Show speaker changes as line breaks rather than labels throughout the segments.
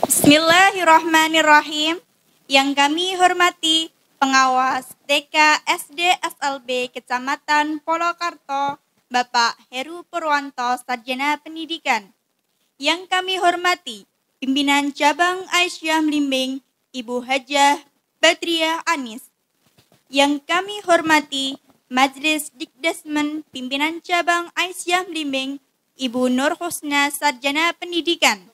Bismillahirrahmanirrahim. Yang kami hormati pengawas TK SD SLB Kecamatan Polokarto, Bapak Heru Purwanto, Sarjana Pendidikan. Yang kami hormati pimpinan cabang Aisyah Mlimbing, Ibu Hajah Badriah Anis. Yang kami hormati Majelis Dikdasmen pimpinan cabang Aisyah Mlimbing, Ibu Nur Husna, Sarjana Pendidikan.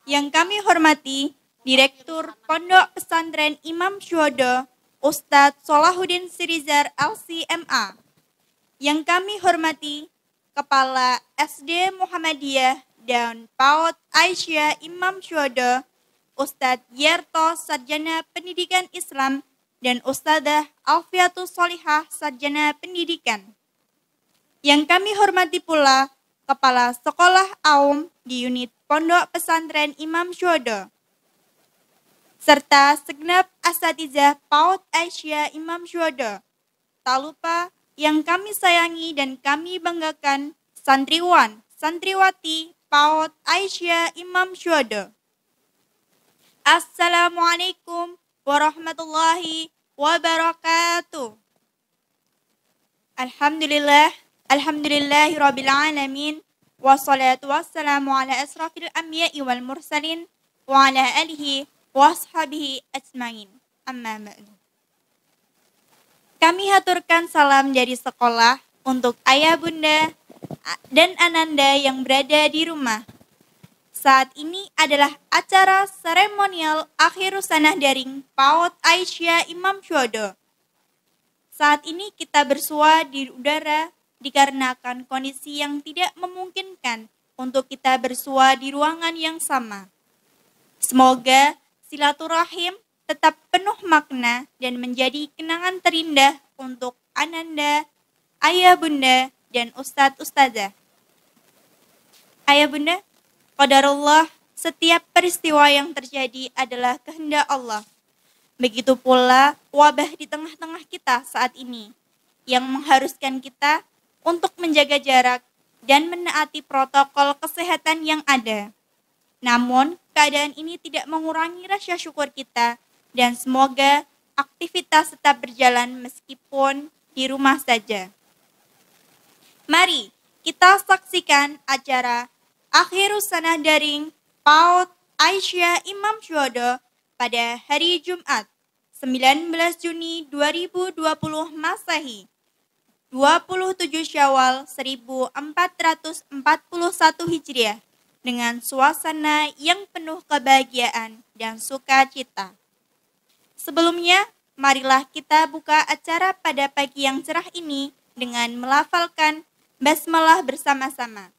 Yang kami hormati Direktur Pondok Pesantren Imam Syuhada, Ustadz Solahuddin Sirizar LCMA. Yang kami hormati Kepala SD Muhammadiyah dan PAUD Aisyah Imam Syuhada, Ustadz Yerto, Sarjana Pendidikan Islam, dan Ustadzah Alfiatus Solihah, Sarjana Pendidikan. Yang kami hormati pula Kepala Sekolah Aum di unit Pondok Pesantren Imam Syuhada, serta segenap asatizah PAUD Aisyah Imam Syuhada. Tak lupa yang kami sayangi dan kami banggakan santriwan, santriwati PAUD Aisyah Imam Syuhada. Assalamualaikum warahmatullahi wabarakatuh. Alhamdulillahirabbil alamin. Wassalatu wassalamu ala asrafil anbiya'i wal mursalin wa ala alihi wa ashabihi ajmain. Amma ba'du. Kami haturkan salam dari sekolah untuk ayah bunda dan ananda yang berada di rumah. Saat ini adalah acara seremonial akhir sanah daring PAUD Aisyah Imam Syuhada. Saat ini kita bersua di udara dikarenakan kondisi yang tidak memungkinkan untuk kita bersua di ruangan yang sama. Semoga silaturahim tetap penuh makna dan menjadi kenangan terindah untuk ananda, ayah bunda, dan ustadz ustazah. Ayah bunda, qadarullah, setiap peristiwa yang terjadi adalah kehendak Allah. Begitu pula wabah di tengah-tengah kita saat ini yang mengharuskan kita untuk menjaga jarak dan menaati protokol kesehatan yang ada. Namun, keadaan ini tidak mengurangi rasa syukur kita dan semoga aktivitas tetap berjalan meskipun di rumah saja. Mari kita saksikan acara Akhirus Sanah Daring PAUD Aisyah Imam Syuhada pada hari Jumat 19 Juni 2020 Masehi, 27 Syawal 1441 Hijriah, dengan suasana yang penuh kebahagiaan dan sukacita. Sebelumnya, marilah kita buka acara pada pagi yang cerah ini dengan melafalkan basmalah bersama-sama.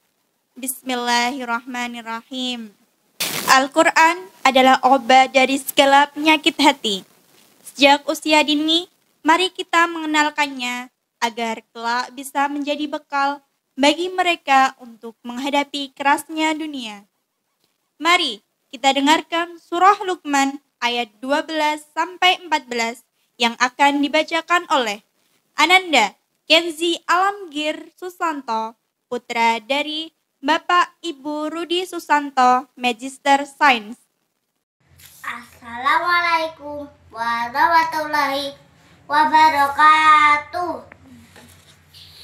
Bismillahirrahmanirrahim. Al-Quran adalah obat dari segala penyakit hati. Sejak usia dini, mari kita mengenalkannya agar kelak bisa menjadi bekal bagi mereka untuk menghadapi kerasnya dunia. Mari kita dengarkan surah Luqman ayat 12-14 yang akan dibacakan oleh Ananda Kenzi Alamgir Susanto, putra dari Bapak Ibu Rudi Susanto, Magister Sains.
Assalamualaikum warahmatullahi wabarakatuh.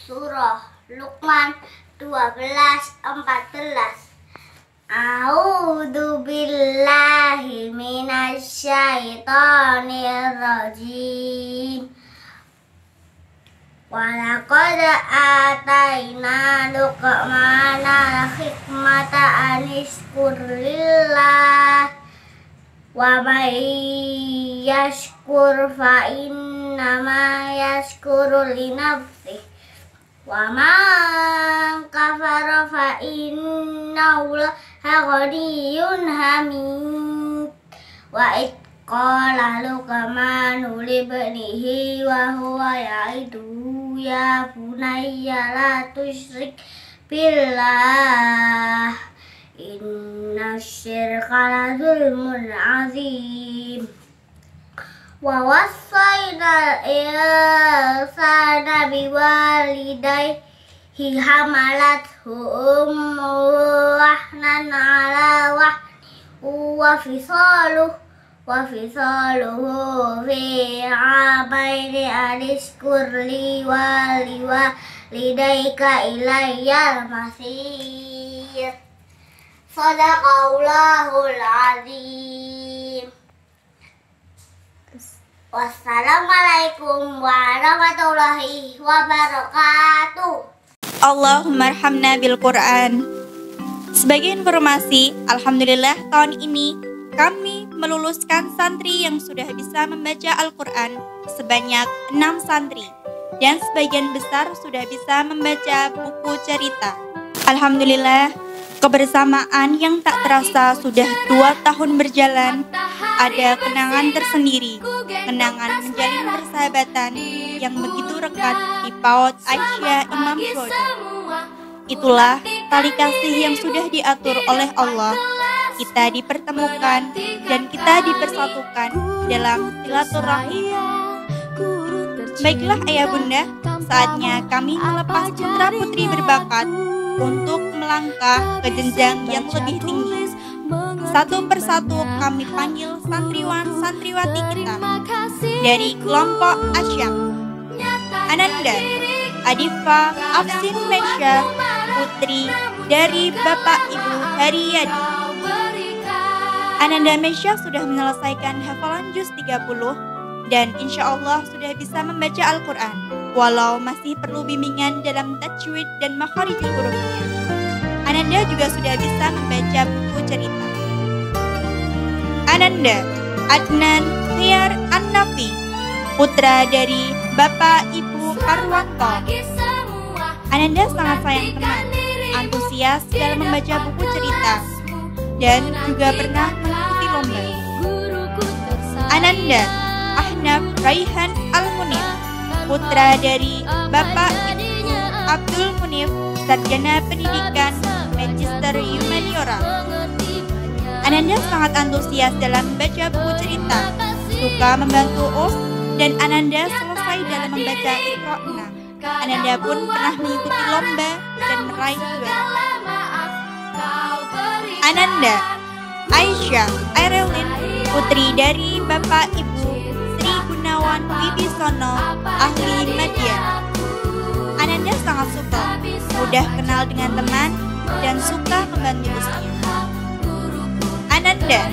Surah Luqman 12-14. A'udzu billahi minasyaitonir rajim. Wa laqad ataina Luqmana hikmata anishkur lillah wa may yashkur fa innama yashkuru li nafsihi wa man kafara fa innallaha ghaniyyun hamid. Wa qala Luqmanu libnihi wa huwa ya'idu ya bunayya la tusyrik billah inna syirka la zulmun azim. Wa wassayna al-insana biwalidayhi hamalathu ummuhu wahnan ala wahnin وفصاله في عامين أن اشكر لي ولوالديك إلي المصير. صدق الله العظيم. Wassalamualaikum warahmatullahi wabarakatuh.
Allahumma arhamna bil Quran. Sebagai informasi, alhamdulillah tahun ini kami meluluskan santri yang sudah bisa membaca Al-Quran sebanyak 6 santri dan sebagian besar sudah bisa membaca buku cerita. Alhamdulillah, kebersamaan yang tak terasa sudah 2 tahun berjalan. Ada kenangan tersendiri, kenangan menjalin persahabatan yang begitu rekat di PAUD Aisyah Imam Surodi. Itulah tali kasih yang sudah diatur oleh Allah. Kita dipertemukan dan kita dipersatukan dalam silaturahim. Baiklah ayah bunda, saatnya kami melepas putra putri berbakat untuk melangkah ke jenjang yang lebih tinggi. Satu persatu kami panggil santriwan-santriwati kita dari kelompok Asyam. Ananda, Adifa, Afsin Mesya, putri dari Bapak Ibu Haryadi. Ananda Mesya sudah menyelesaikan hafalan juz 30 dan insya Allah sudah bisa membaca Al-Quran, walau masih perlu bimbingan dalam tajwid dan makharijul hurufnya. Ananda juga sudah bisa membaca buku cerita. Ananda, Adnan Khiar An-Nafi, putra dari Bapak Ibu Arwanto. Ananda sangat sayang teman, antusias dalam membaca buku cerita, dan juga pernah mengikuti lomba. Ananda, Ahnaf Raihan Al-Munif, putra dari Bapak Ibu Abdul Munif, sarjana pendidikan Magister Humaniora. Ananda sangat antusias dalam membaca buku cerita, suka membantu Us, dan Ananda selesai dalam membaca Iqra 6. Ananda pun pernah mengikuti lomba dan meraih juara. Ananda, Aisyah Airelin, putri dari Bapak Ibu Sri Gunawan Wibisono, ahli media. Ananda sangat suka, mudah kenal dengan teman, dan suka membantu usnya. Ananda,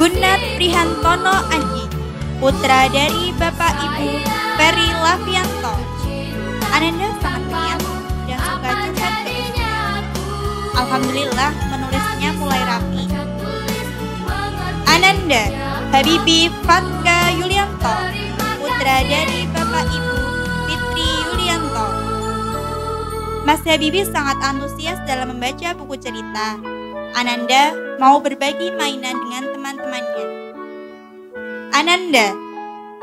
Gunar Prihantono Anji, putra dari Bapak Ibu Ferry Lavianto. Ananda sangat pendiam dan suka curhat ke usnya. Alhamdulillah menulisnya mulai rapi. Ananda, Habibi Fatka Yulianto, putra dari Bapak Ibu Fitri Yulianto. Mas Habibi sangat antusias dalam membaca buku cerita. Ananda mau berbagi mainan dengan teman-temannya. Ananda,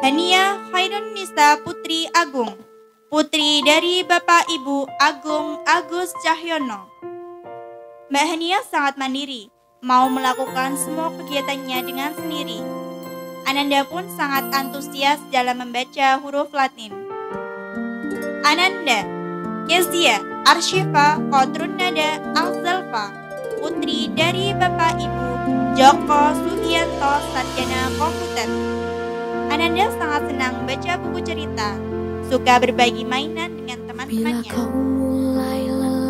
Hania Khairun Nisa Putri Agung, putri dari Bapak Ibu Agung Agus Cahyono. Mbak Hania sangat mandiri, mau melakukan semua kegiatannya dengan sendiri. Ananda pun sangat antusias dalam membaca huruf Latin. Ananda, Kezia Arshifa Qadrun Nada Al-Zalfa, putri dari Bapak Ibu Joko Sugianto, sarjana komputer. Ananda sangat senang membaca buku cerita, suka berbagi mainan dengan teman-temannya.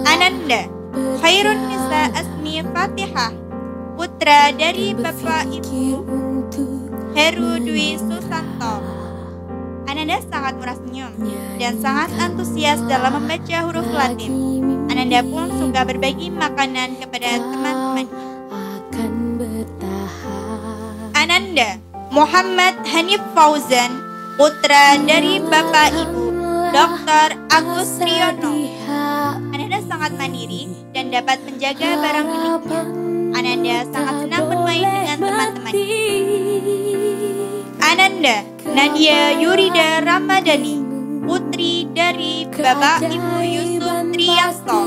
Ananda, Khairun Nisa Asmi Fatihah, putra dari Bapak Ibu Heru Dwi Susanto. Ananda sangat murah senyum dan sangat antusias dalam membaca huruf Latin. Ananda pun suka berbagi makanan kepada teman-temannya. Ananda, Muhammad Hanif Fauzan, putra dari Bapak Ibu Dr. Agus Triyono. Ananda sangat mandiri dan dapat menjaga barang miliknya. Ananda sangat senang bermain dengan teman-temannya. Ananda, Nadia Yurida Ramadhani, putri dari Bapak Ibu Yusuf Triyanto.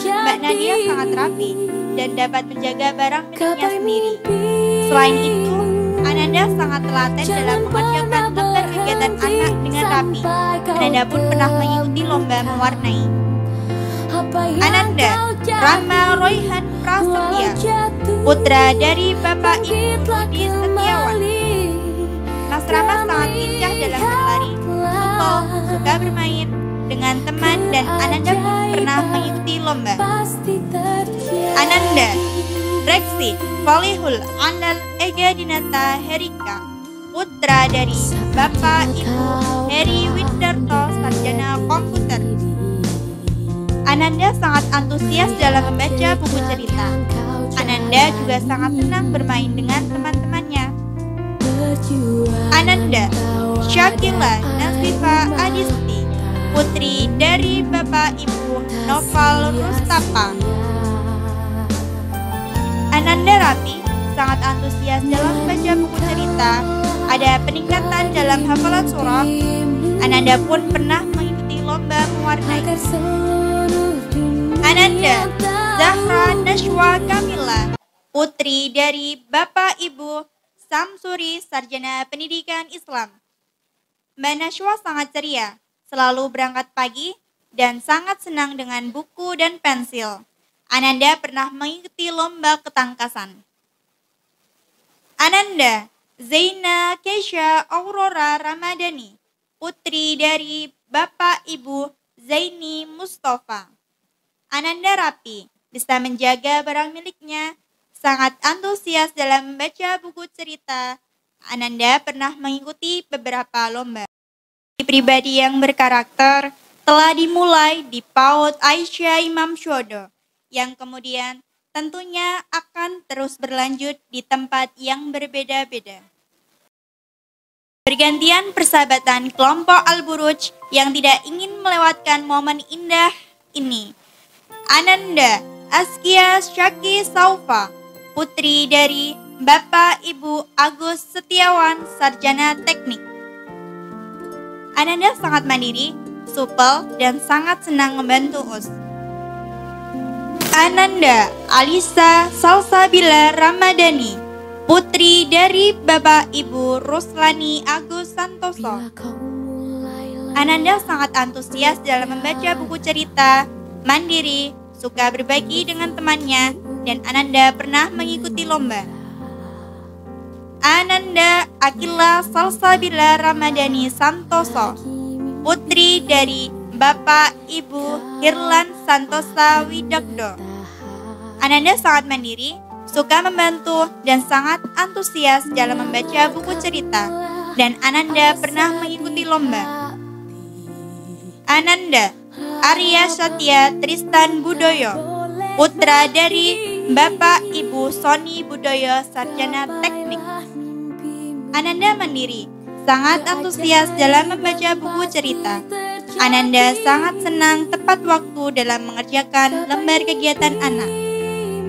Mbak Nadia sangat rapi dan dapat menjaga barang miliknya sendiri. Selain itu, Ananda sangat telaten dalam mengerjakan lembar kegiatan anak dengan rapi. Ananda pun pernah mengikuti lomba mewarnai. Ananda, Rama Royhan Prasetya, putra dari Bapak Ibu Rudi Setiawan. Mas Rama sangat lincah dalam berlari, supel, suka bermain dengan teman, dan Ananda pun pernah mengikuti lomba. Ananda Reksi Falihul Anal Ega Dinata Herika, putra dari Bapak Ibu Heri Widarto, sarjana komputer. Ananda sangat antusias dalam membaca buku cerita. Ananda juga sangat senang bermain dengan teman-temannya. Ananda Syakila Nasifa Adisti, putri dari Bapak Ibu Noval Rustapa. Ananda Rati sangat antusias dalam membaca buku cerita. Ada peningkatan dalam hafalan surah. Ananda pun pernah mengikuti lomba mewarnai. Ananda Zahra Nashwa Kamila, putri dari Bapak Ibu Samsuri, sarjana pendidikan Islam. Mbak Nashwa sangat ceria, selalu berangkat pagi, dan sangat senang dengan buku dan pensil. Ananda pernah mengikuti lomba ketangkasan. Ananda Zaina Keisha Aurora Ramadhani, putri dari Bapak Ibu Zaini Mustafa. Ananda rapi, bisa menjaga barang miliknya, sangat antusias dalam membaca buku cerita. Ananda pernah mengikuti beberapa lomba. Pribadi yang berkarakter telah dimulai di PAUD Aisyah Imam Syodo, yang kemudian tentunya akan terus berlanjut di tempat yang berbeda-beda. Pergantian persahabatan kelompok Al-Buruj yang tidak ingin melewatkan momen indah ini. Ananda Askia Syaki Saufa, putri dari Bapak Ibu Agus Setiawan, sarjana teknik. Ananda sangat mandiri, supel, dan sangat senang membantu us. Ananda Alisa Salsabila Ramadhani, putri dari Bapak Ibu Ruslani Agus Santoso. Ananda sangat antusias dalam membaca buku cerita, mandiri, suka berbagi dengan temannya, dan Ananda pernah mengikuti lomba. Ananda Akila Salsabila Ramadhani Santoso, putri dari Bapak Ibu Hirlan Santosa Widakdo. Ananda sangat mandiri, suka membantu, dan sangat antusias dalam membaca buku cerita, dan Ananda pernah mengikuti lomba. Ananda Arya Satya Tristan Budoyo, putra dari Bapak Ibu Soni Budoyo, sarjana teknik. Ananda mandiri, sangat antusias dalam membaca buku cerita. Ananda sangat senang tepat waktu dalam mengerjakan lembar kegiatan anak,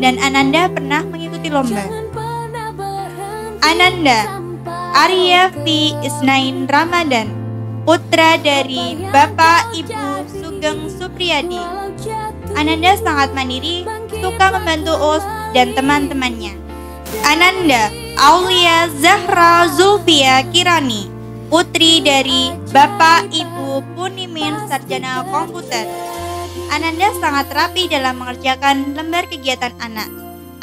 dan Ananda pernah mengikuti lomba. Ananda Arya V. Isnain Ramadan, putra dari Bapak Ibu Sugeng Supriyadi. Ananda sangat mandiri, suka membantu us dan teman-temannya. Ananda Aulia Zahra Zulfia Kirani, putri dari Bapak Ibu Punimin, sarjana komputer. Ananda sangat rapi dalam mengerjakan lembar kegiatan anak.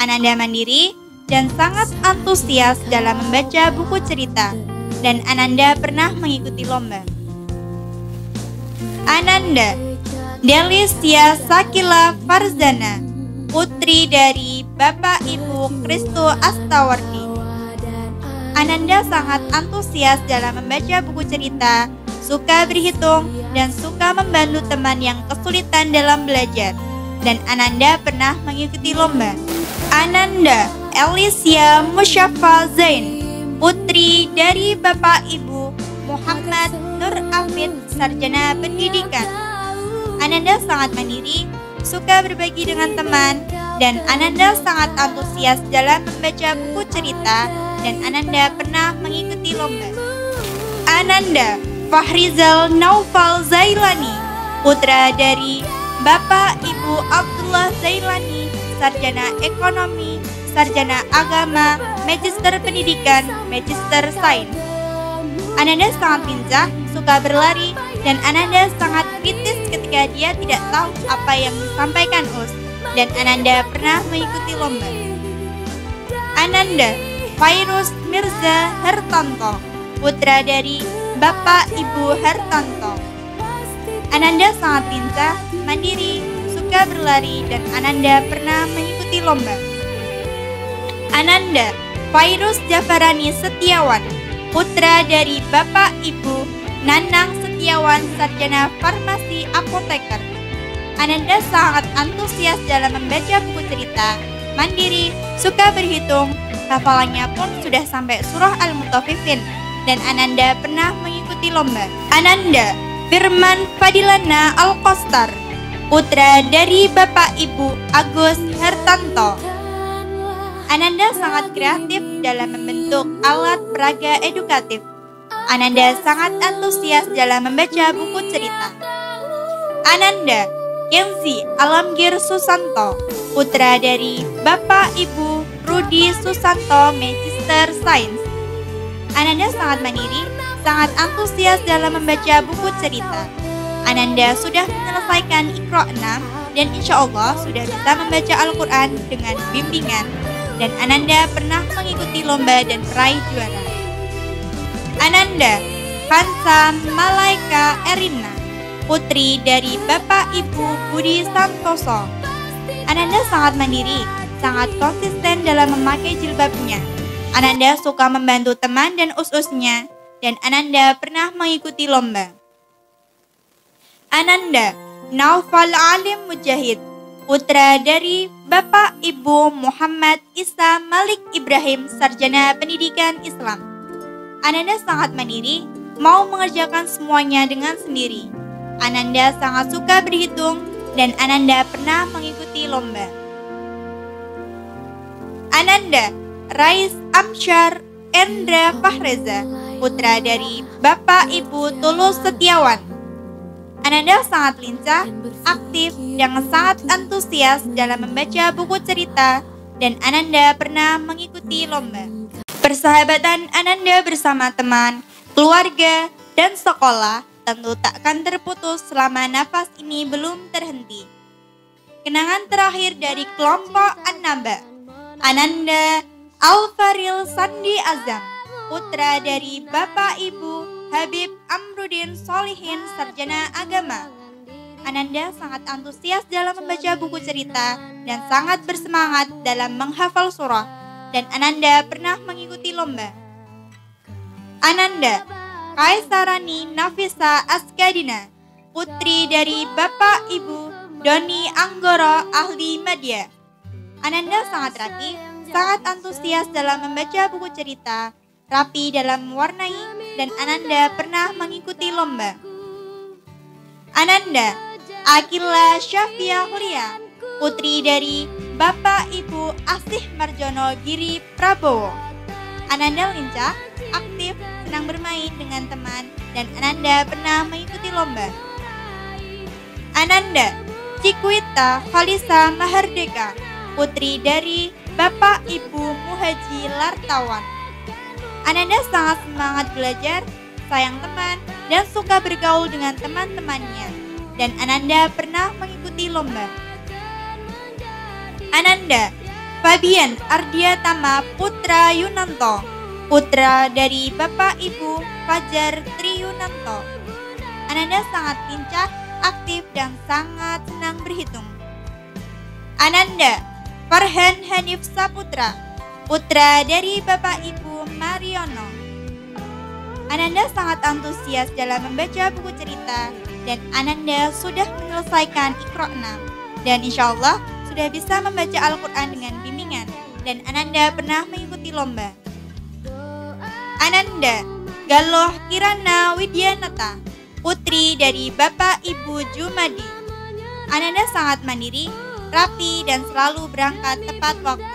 Ananda mandiri dan sangat antusias dalam membaca buku cerita, dan Ananda pernah mengikuti lomba. Ananda Delicia Sakila Farzana, putri dari Bapak Ibu Kristo Astawardi. Ananda sangat antusias dalam membaca buku cerita, suka berhitung, dan suka membantu teman yang kesulitan dalam belajar, dan Ananda pernah mengikuti lomba. Ananda Alicia Musyafa Zain, putri dari Bapak Ibu Muhammad Nur Afid, sarjana pendidikan. Ananda sangat mandiri, suka berbagi dengan teman, dan Ananda sangat antusias dalam membaca buku cerita, dan Ananda pernah mengikuti lomba. Ananda Fahrizal Naufal Zailani, putra dari Bapak Ibu Abdullah Zailani, sarjana ekonomi, sarjana agama, magister pendidikan, magister sains. Ananda sangat lincah, suka berlari, dan Ananda sangat kritis ketika dia tidak tahu apa yang disampaikan us. dan Ananda pernah mengikuti lomba. Ananda Fairuz Mirza Hertanto, putra dari Bapak Ibu Hertanto. Ananda sangat lincah, mandiri, suka berlari, dan Ananda pernah mengikuti lomba. Ananda Fairuz Jafarani Setiawan, putra dari Bapak Ibu Nanang Setiawan, sarjana farmasi apoteker. Ananda sangat antusias dalam membaca buku cerita, mandiri, suka berhitung, hafalannya pun sudah sampai surah Al-Mutaffifin, dan Ananda pernah mengikuti lomba. Ananda Firman Fadilana Al-Qostar, putra dari Bapak Ibu Agus Hertanto. Ananda sangat kreatif dalam membentuk alat peraga edukatif. Ananda sangat antusias dalam membaca buku cerita. Ananda Kenzi Alamgir Susanto, putra dari Bapak Ibu Rudi Susanto, Magister Sains. Ananda sangat mandiri, sangat antusias dalam membaca buku cerita. Ananda sudah menyelesaikan Iqra 6 dan insya Allah sudah bisa membaca Al-Quran dengan bimbingan. Dan Ananda pernah mengikuti lomba dan meraih juara. Ananda Kansa Malaika Erina, putri dari Bapak Ibu Budi Santoso. Ananda sangat mandiri, sangat konsisten dalam memakai jilbabnya. Ananda suka membantu teman dan us-usnya, dan Ananda pernah mengikuti lomba. Ananda Naufal Alim Mujahid, putra dari Bapak Ibu Muhammad Isa Malik Ibrahim, sarjana pendidikan Islam. Ananda sangat mandiri, mau mengerjakan semuanya dengan sendiri. Ananda sangat suka berhitung, dan Ananda pernah mengikuti lomba. Ananda Rais Amsyar Endra Fahreza, putra dari Bapak Ibu Tulus Setiawan. Ananda sangat lincah, aktif, dan sangat antusias dalam membaca buku cerita, dan Ananda pernah mengikuti lomba. Persahabatan Ananda bersama teman, keluarga, dan sekolah tentu takkan terputus selama nafas ini belum terhenti. Kenangan terakhir dari kelompok An-Naba. Ananda Al-Faril Sandi Azam, putra dari Bapak Ibu Habib Amrudin Solihin, sarjana agama. Ananda sangat antusias dalam membaca buku cerita dan sangat bersemangat dalam menghafal surah, dan Ananda pernah mengikuti lomba. Ananda Kaisarani Nafisa Askadina, putri dari Bapak Ibu Doni Anggoro ahli media. Ananda sangat rapi, sangat antusias dalam membaca buku cerita, rapi dalam mewarnai, dan Ananda pernah mengikuti lomba. Ananda Akila Syafia Hulia, putri dari Bapak Ibu Asih Marjono Giri Prabowo. Ananda lincah, aktif, senang bermain dengan teman, dan Ananda pernah mengikuti lomba. Ananda Cikwita Khalisa Mahardeka, putri dari Bapak Ibu Muhaji Lartawan. Ananda sangat semangat belajar, sayang teman, dan suka bergaul dengan teman-temannya, dan Ananda pernah mengikuti lomba. Ananda Fabian Ardiatama Putra Yunanto, putra dari Bapak Ibu Fajar Tri Yunanto. Ananda sangat lincah, aktif, dan sangat senang berhitung. Ananda Farhan Hanif Saputra, putra dari Bapak Ibu Mariono. Ananda sangat antusias dalam membaca buku cerita, dan Ananda sudah menyelesaikan Iqra 6, dan insya Allah sudah bisa membaca Al-Quran dengan bimbingan, dan Ananda pernah mengikuti lomba. Ananda Galoh Kirana Widyanata, putri dari Bapak Ibu Jumadi. Ananda sangat mandiri, rapi, dan selalu berangkat tepat waktu.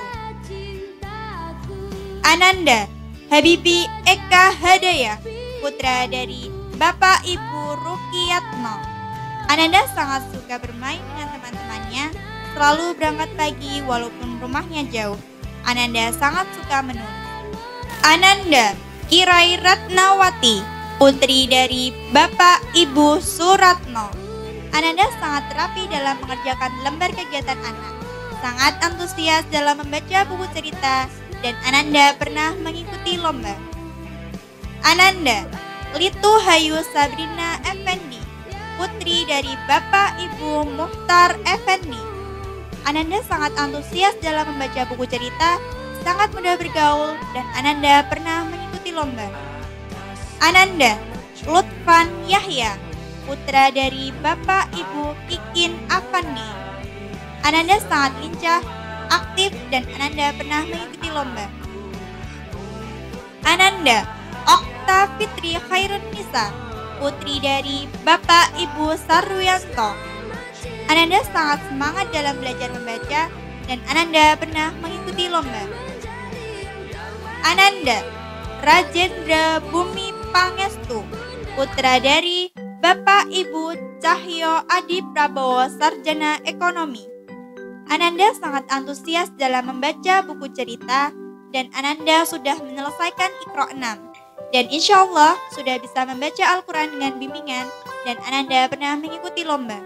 Ananda Habibi Eka Hadaya, putra dari Bapak Ibu Rukiyatno. Ananda sangat suka bermain dengan teman-temannya, selalu berangkat pagi walaupun rumahnya jauh. Ananda sangat suka menulis. Ananda Kirai Ratnawati, putri dari Bapak Ibu Suratno. Ananda sangat rapi dalam mengerjakan lembar kegiatan anak. sangat antusias dalam membaca buku cerita dan Ananda pernah mengikuti lomba. Ananda, Litu Hayu Sabrina Effendi, putri dari Bapak Ibu Mukhtar Effendi. Ananda sangat antusias dalam membaca buku cerita, sangat mudah bergaul, dan Ananda pernah mengikuti lomba. Ananda, Lutfan Yahya, putra dari Bapak Ibu Kikin Afandi. Ananda sangat lincah, aktif, dan Ananda pernah mengikuti lomba. Ananda, Okta Fitri Khairun Nisa, putri dari Bapak Ibu Sarwianto. Ananda sangat semangat dalam belajar membaca dan Ananda pernah mengikuti lomba. Ananda, Rajendra Bumi Pangestu, putra dari Bapak Ibu Cahyo Adi Prabowo Sarjana Ekonomi. Ananda sangat antusias dalam membaca buku cerita dan Ananda sudah menyelesaikan Iqra 6 dan insya Allah sudah bisa membaca Al-Quran dengan bimbingan dan Ananda pernah mengikuti lomba.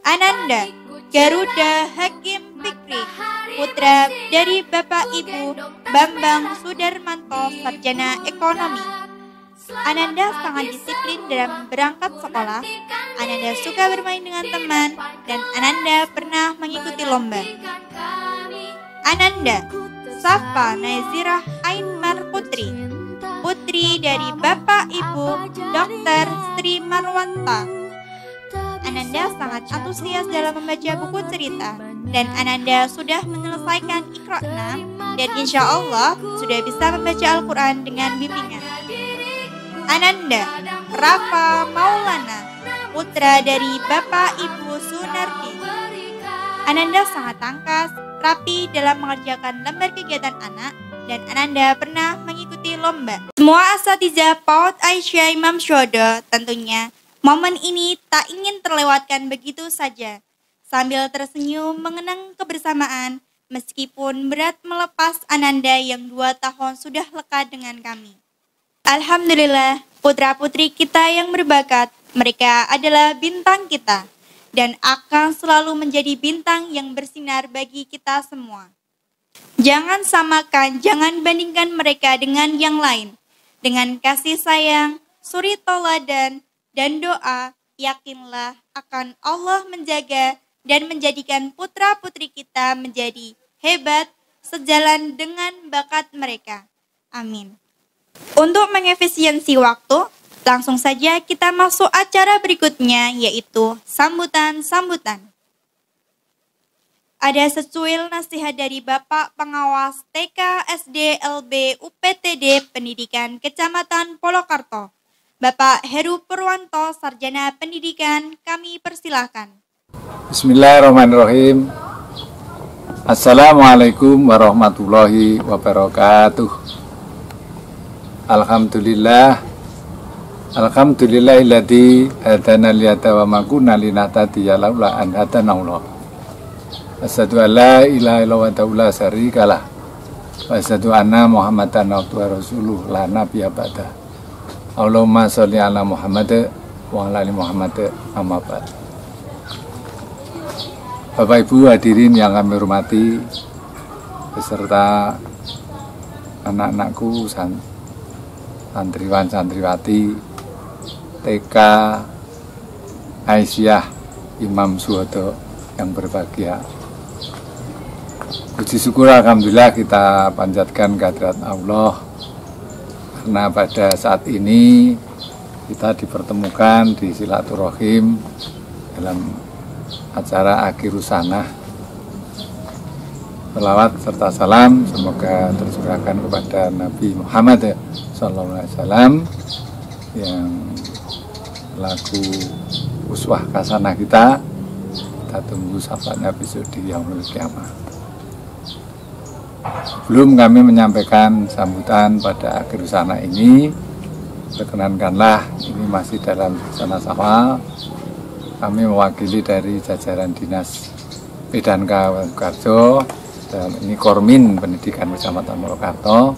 Ananda, Garuda Hakim Fikri, putra dari Bapak Ibu Bambang Sudarmanto Sarjana Ekonomi. Ananda sangat disiplin dalam berangkat sekolah. Ananda suka bermain dengan teman dan Ananda pernah mengikuti lomba. Ananda, Safa Nazirah Ainmar Putri, putri dari Bapak Ibu Dr. Sri Marwanta. Ananda sangat antusias dalam membaca buku cerita dan Ananda sudah menyelesaikan Iqra 6 dan insya Allah sudah bisa membaca Al-Quran dengan bimbingan. Ananda, Rafa Maulana, putra dari Bapak Ibu Sunardi. Ananda sangat tangkas, rapi dalam mengerjakan lembar kegiatan anak dan Ananda pernah mengikuti lomba. Semua asatizah PAUD Aisyah Imam Shodo tentunya momen ini tak ingin terlewatkan begitu saja. Sambil tersenyum mengenang kebersamaan, meskipun berat melepas Ananda yang 2 tahun sudah lekat dengan kami. Alhamdulillah, putra-putri kita yang berbakat, mereka adalah bintang kita, dan akan selalu menjadi bintang yang bersinar bagi kita semua. Jangan samakan, jangan bandingkan mereka dengan yang lain. Dengan kasih sayang, suri toladan, dan doa, yakinlah akan Allah menjaga dan menjadikan putra-putri kita menjadi hebat sejalan dengan bakat mereka. Amin. Untuk mengefisiensi waktu, langsung saja kita masuk acara berikutnya yaitu sambutan-sambutan. Ada secuil nasihat dari Bapak Pengawas TK SD LB UPTD Pendidikan Kecamatan Polokarto. Bapak Heru Purwanto, Sarjana Pendidikan, kami persilahkan.
Bismillahirrahmanirrahim. Assalamualaikum warahmatullahi wabarakatuh. Alhamdulillahilladzi hadana liyata wa ma kunna linahtadiya laula an hadana Allah. Asyhadu an la ilaha illallah wa la syarikalah. Wa asyhadu anna Muhammadan abduhu wa rasuluh la nabiyya ba'da. Allahumma sholli ala Muhammad wa ala ali Muhammad amma ba'd. Bapak Ibu hadirin yang kami hormati beserta anak-anakku santriwan santriwati TK Aisyah Imam Suhodo yang berbahagia. Puji syukur alhamdulillah kita panjatkan kehadirat Allah karena pada saat ini kita dipertemukan di silaturahim dalam acara Akhirus Sanah. Selawat serta salam semoga tercurahkan kepada Nabi Muhammad SAW yang selaku uswah hasanah kita. Kita tunggu syafaatnya besok di yaumul qiyamah. Sebelum kami menyampaikan sambutan pada Akhirus Sanah ini, perkenankanlah ini masih dalam suasana Syawal. Kami mewakili dari jajaran Dinas P.D.K. Purwokarto dan ini Kormin Pendidikan Kecamatan Purwokarto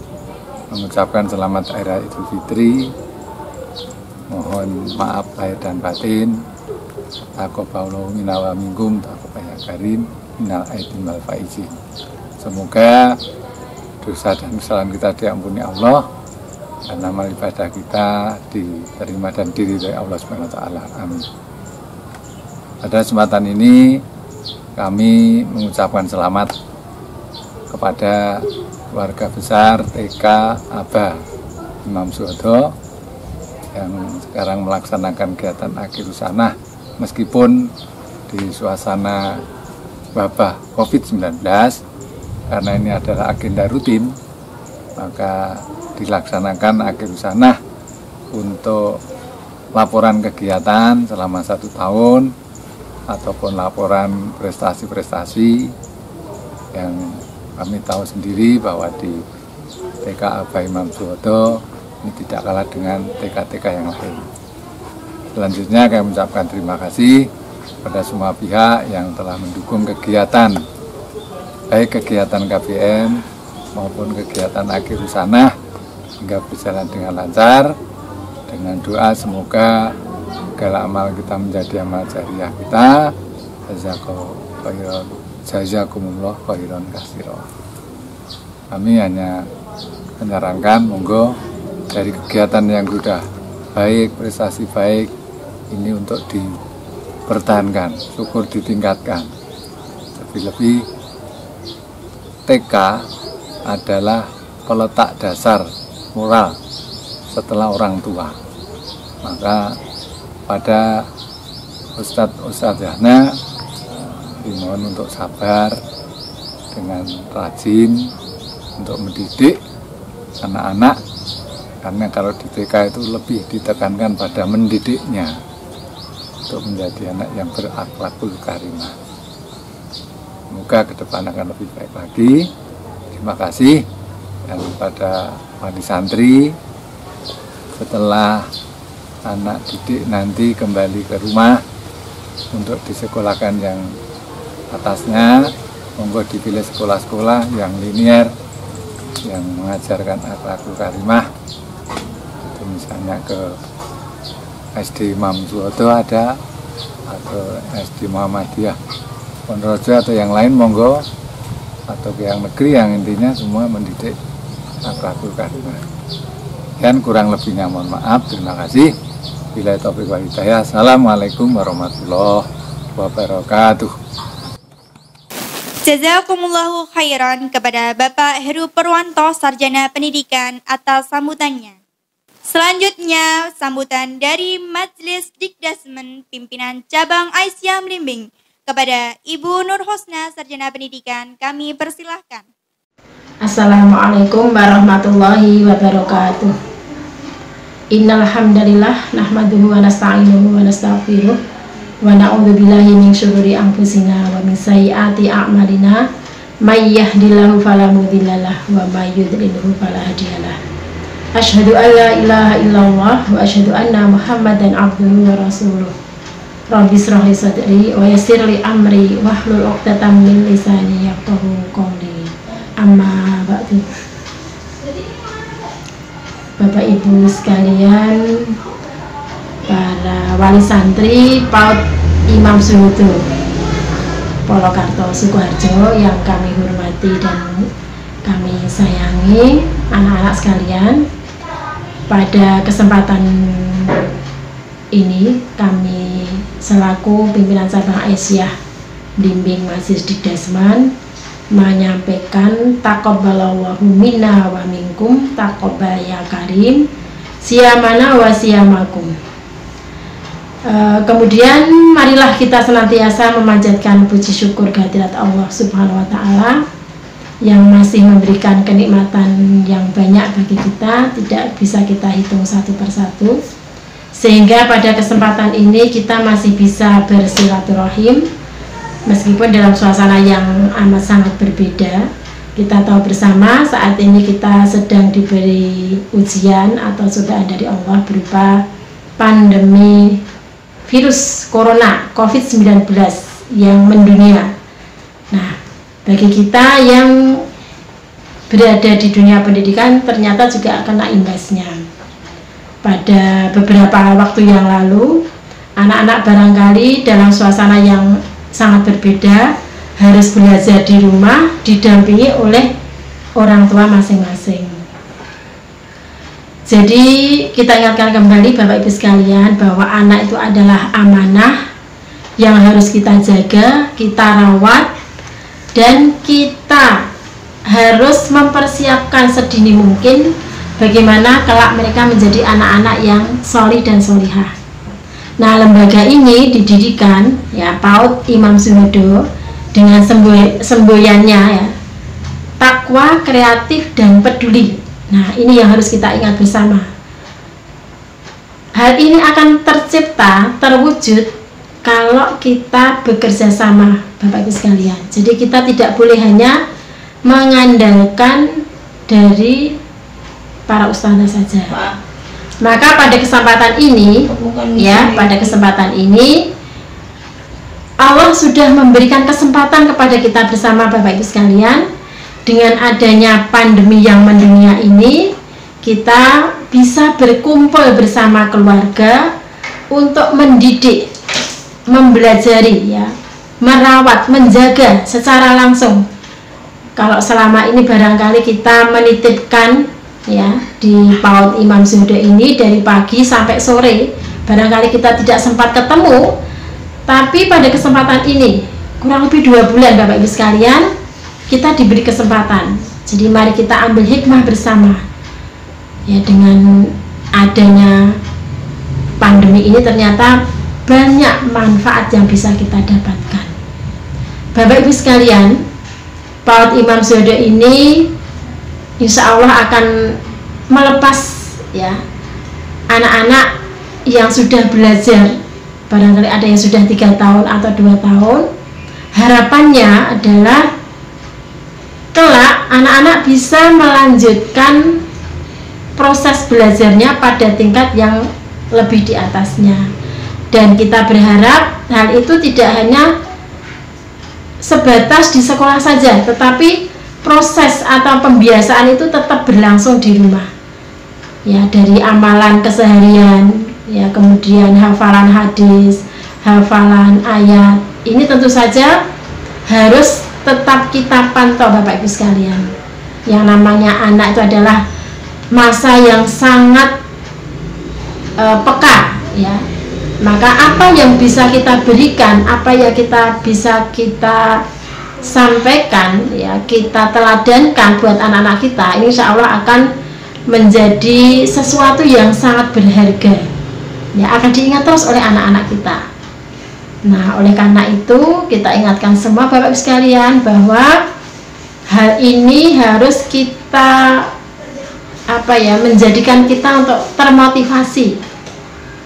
mengucapkan selamat Hari Raya Idul Fitri. Mohon maaf lahir dan batin. Taqabbalallahu minna wa minkum, taqabbal ya karim. minal aidin wal faizin. Semoga dosa dan kesalahan kita diampuni Allah dan amal ibadah kita diterima dan diridhoi Allah Subhanahu wa taala. Amin. Pada kesempatan ini kami mengucapkan selamat kepada keluarga besar TK Aba Imam Suwodo yang sekarang melaksanakan kegiatan akhir sanah meskipun di suasana wabah COVID-19, karena ini adalah agenda rutin, maka dilaksanakan akhir sanah untuk laporan kegiatan selama 1 tahun ataupun laporan prestasi-prestasi yang kami tahu sendiri bahwa di TK Aba Imam Suwodo ini tidak kalah dengan TK-TK yang lain. Selanjutnya kami mengucapkan terima kasih pada semua pihak yang telah mendukung kegiatan, baik kegiatan KBM maupun kegiatan akhir sanah hingga berjalan dengan lancar. Dengan doa semoga segala amal kita menjadi amal jariah kita. Jazakumullah khairan katsira. Kami hanya menyarankan monggo dari kegiatan yang sudah baik, prestasi baik ini untuk dipertahankan, syukur ditingkatkan. Lebih-lebih TK adalah peletak dasar moral setelah orang tua. Maka pada Ustadzahnya dimohon untuk sabar dengan rajin untuk mendidik anak-anak, karena kalau di TK itu lebih ditekankan pada mendidiknya untuk menjadi anak yang berakhlakul karimah. Semoga ke depan akan lebih baik lagi. Terima kasih. Dan pada wali santri, setelah anak didik nanti kembali ke rumah untuk disekolahkan yang atasnya, monggo dipilih sekolah-sekolah yang linier yang mengajarkan akhlakul karimah. Itu misalnya ke SD Imam Suwodo ada, atau SD Muhammadiyah Ponorogo atau yang lain monggo, atau ke yang negeri yang intinya semua mendidik akhlakul karimah. Dan kurang lebihnya mohon maaf. Terima kasih. Billahi taufiq wal hidayah. Assalamualaikum warahmatullahi wabarakatuh.
Jazakumullahu khairan kepada Bapak Heru Purwanto, Sarjana Pendidikan, atas sambutannya. Selanjutnya, sambutan dari Majelis Dikdasmen Pimpinan Cabang Aisyah Mlimbing kepada Ibu Nur Husna, Sarjana Pendidikan, kami persilahkan.
Assalamualaikum warahmatullahi wabarakatuh. Innal hamdalillah nahmaduhu wa nasta'inuhu wa nastaghfiruh wa na'udzubillahi min syururi anfusina wa min sayyiati a'malina may yahdihillahu fala mudhillalah wa may yudlilhu fala hadiyalah. Asyhadu an la ilaha illallah wa asyhadu anna Muhammadan abduhu wa rasuluh. Rabbi shrah li sadri wa yassir li amri wahlul 'uqdatam min lisani yafqahu qawli. Amma ba'du. Bapak Ibu sekalian, para wali santri PAUD Imam Suwodo Polokarto Sukoharjo yang kami hormati dan kami sayangi, anak-anak sekalian, pada kesempatan ini kami selaku pimpinan cabang Aisyah Mlimbing Majelis Dikdasmen menyampaikan taqabbalallahu minna wa minkum taqabbal ya karim siyamana wa siyamakum. Kemudian marilah kita senantiasa memanjatkan puji syukur kehadirat Allah Subhanahu wa taala yang masih memberikan kenikmatan yang banyak bagi kita, tidak bisa kita hitung satu persatu, sehingga pada kesempatan ini kita masih bisa bersilaturahim meskipun dalam suasana yang amat sangat berbeda. Kita tahu bersama saat ini kita sedang diberi ujian atau cobaan dari Allah berupa pandemi virus corona COVID-19 yang mendunia. Nah, bagi kita yang berada di dunia pendidikan ternyata juga kena imbasnya. Pada beberapa waktu yang lalu, anak-anak barangkali dalam suasana yang sangat berbeda harus belajar di rumah didampingi oleh orang tua masing-masing. Jadi kita ingatkan kembali Bapak Ibu sekalian bahwa anak itu adalah amanah yang harus kita jaga, kita rawat, dan kita harus mempersiapkan sedini mungkin bagaimana kelak mereka menjadi anak-anak yang solih dan solihah. Nah, lembaga ini didirikan ya PAUD Imam Suhodo dengan semboyannya ya, takwa, kreatif, dan peduli. Nah, ini yang harus kita ingat bersama. Hal ini akan tercipta, terwujud kalau kita bekerja sama, Bapak Ibu sekalian. Jadi kita tidak boleh hanya mengandalkan dari para ustazah saja. Maka pada kesempatan ini, Allah sudah memberikan kesempatan kepada kita bersama Bapak Ibu sekalian. Dengan adanya pandemi yang mendunia ini, kita bisa berkumpul bersama keluarga untuk mendidik, mempelajari ya, merawat, menjaga secara langsung. Kalau selama ini barangkali kita menitipkan ya di PAUD Imam Suhodo ini dari pagi sampai sore, barangkali kita tidak sempat ketemu, tapi pada kesempatan ini kurang lebih 2 bulan Bapak Ibu sekalian, kita diberi kesempatan. Jadi mari kita ambil hikmah bersama ya, dengan adanya pandemi ini ternyata banyak manfaat yang bisa kita dapatkan. Bapak Ibu sekalian, PAUD Imam Suhodo ini insya Allah akan melepas ya anak-anak yang sudah belajar, barangkali ada yang sudah 3 tahun atau 2 tahun. Harapannya adalah kelak anak-anak bisa melanjutkan proses belajarnya pada tingkat yang lebih di atasnya, dan kita berharap hal itu tidak hanya sebatas di sekolah saja, tetapi proses atau pembiasaan itu tetap berlangsung di rumah ya, dari amalan keseharian ya, kemudian hafalan hadis, hafalan ayat. Ini tentu saja harus tetap kita pantau Bapak Ibu sekalian. Yang namanya anak itu adalah masa yang sangat peka ya. Maka apa yang bisa kita berikan, apa yang bisa kita sampaikan ya, kita teladankan buat anak-anak kita, ini insya Allah akan menjadi sesuatu yang sangat berharga ya, akan diingat terus oleh anak-anak kita. Nah, oleh karena itu kita ingatkan semua Bapak Ibu sekalian bahwa hal ini harus kita menjadikan kita untuk termotivasi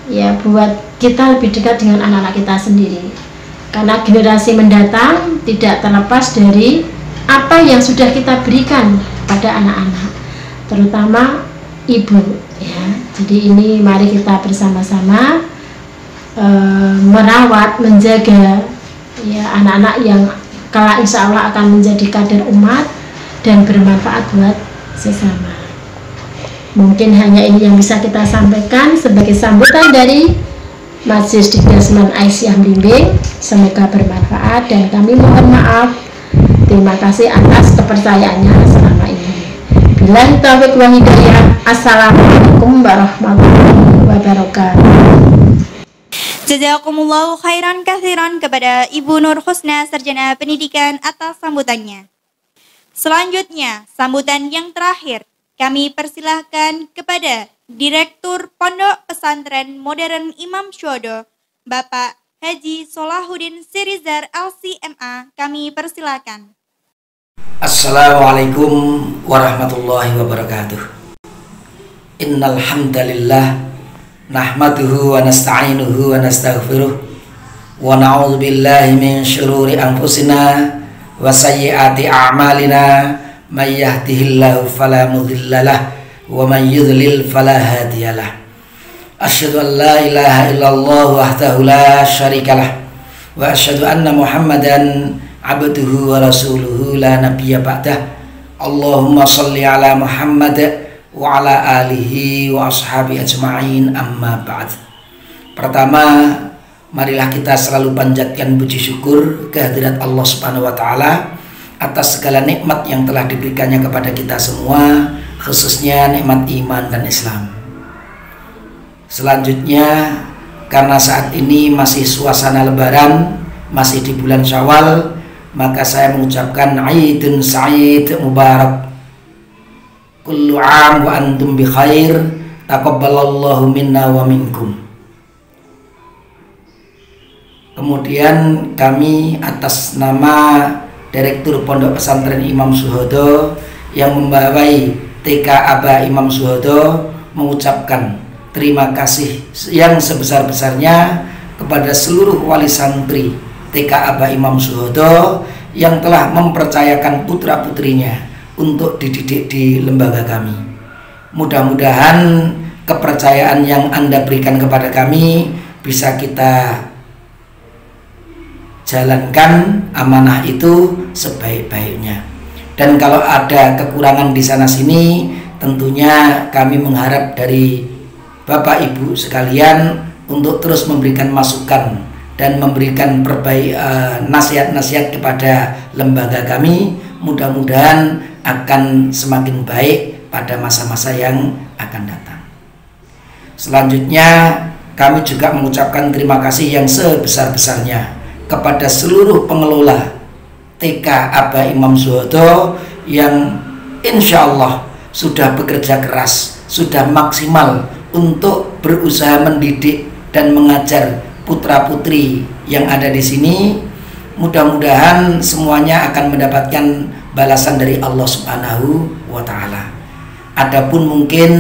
ya, buat kita lebih dekat dengan anak-anak kita sendiri. Karena generasi mendatang tidak terlepas dari apa yang sudah kita berikan pada anak-anak, terutama ibu ya. Jadi ini mari kita bersama-sama merawat, menjaga ya anak-anak yang kelak insya Allah akan menjadi kader umat dan bermanfaat buat sesama. Mungkin hanya ini yang bisa kita sampaikan sebagai sambutan dari Majelis Dikdasman Aisyah Blimbing. Semoga bermanfaat dan kami mohon maaf. Terima kasih atas kepercayaannya selama ini. Billahi taufiq wa hidayah. Assalamualaikum warahmatullahi wabarakatuh.
Jazakumullahu khairan katsiran kepada Ibu Nur Husna, Sarjana Pendidikan, atas sambutannya. Selanjutnya, sambutan yang terakhir, kami persilahkan kepada Direktur Pondok Pesantren Modern Imam Suhodo, Bapak Haji Solahuddin Sirizar LC.MA. Kami persilahkan.
Assalamualaikum warahmatullahi wabarakatuh. Innal hamdalillah nahmaduhu wa nasta'inuhu wa nastaghfiruh wa na'udzu billahi min syururi anfusina wa sayyiati a'malina may yahdihillahu fala mudhillalah wa man yudlil fala hadiyalah. Asyhadu an la ilaha illallah wahdahu la syarikalah wa asyhadu anna Muhammadan abduhu wa rasuluhu la nabiyya ba'dah. Allahumma shalli ala Muhammad wa ala alihi wa ashabi ajma'in, amma ba'd. Pertama, marilah kita selalu panjatkan puji syukur kehadirat Allah Subhanahu wa taala atas segala nikmat yang telah diberikannya kepada kita semua, khususnya nikmat iman dan Islam. Selanjutnya, karena saat ini masih suasana lebaran, masih di bulan Syawal, maka saya mengucapkan Aidun Sa'id Mubarak. Kullu 'am wa antum bi khair. Taqabbalallahu minna wa minkum. Kemudian kami atas nama Direktur Pondok Pesantren Imam Suhodo yang membawai TK Aba Imam Suhodo mengucapkan terima kasih yang sebesar-besarnya kepada seluruh wali santri TK Aba Imam Suhodo yang telah mempercayakan putra-putrinya untuk dididik di lembaga kami. Mudah-mudahan kepercayaan yang Anda berikan kepada kami bisa kita jalankan amanah itu sebaik-baiknya. Dan kalau ada kekurangan di sana sini, tentunya kami mengharap dari Bapak Ibu sekalian untuk terus memberikan masukan dan memberikan nasihat-nasihat kepada lembaga kami. Mudah-mudahan akan semakin baik pada masa-masa yang akan datang. Selanjutnya, kami juga mengucapkan terima kasih yang sebesar-besarnya kepada seluruh pengelola TK Aba Imam Suhodo yang insya Allah sudah bekerja keras, sudah maksimal untuk berusaha mendidik dan mengajar putra-putri yang ada di sini. Mudah-mudahan semuanya akan mendapatkan balasan dari Allah Subhanahu wa taala. Adapun mungkin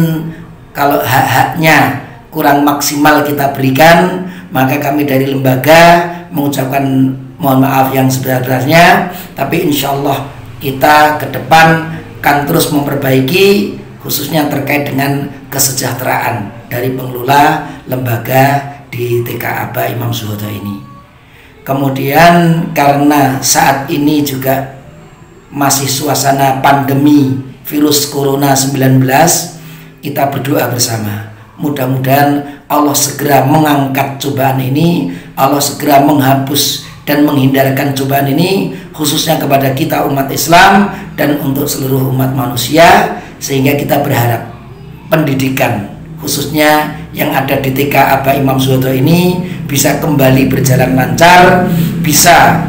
kalau hak-haknya kurang maksimal kita berikan, maka kami dari lembaga mengucapkan mohon maaf yang sebesar-besarnya, tapi insya Allah kita ke depan akan terus memperbaiki, khususnya terkait dengan kesejahteraan dari pengelola lembaga di TK Aba Imam Suhodo ini. Kemudian karena saat ini juga masih suasana pandemi virus Corona 19, kita berdoa bersama. Mudah-mudahan Allah segera mengangkat cobaan ini, Allah segera menghapus dan menghindarkan cobaan ini, khususnya kepada kita umat Islam dan untuk seluruh umat manusia, sehingga kita berharap pendidikan khususnya yang ada di TK Aba Imam Suhodo ini bisa kembali berjalan lancar, bisa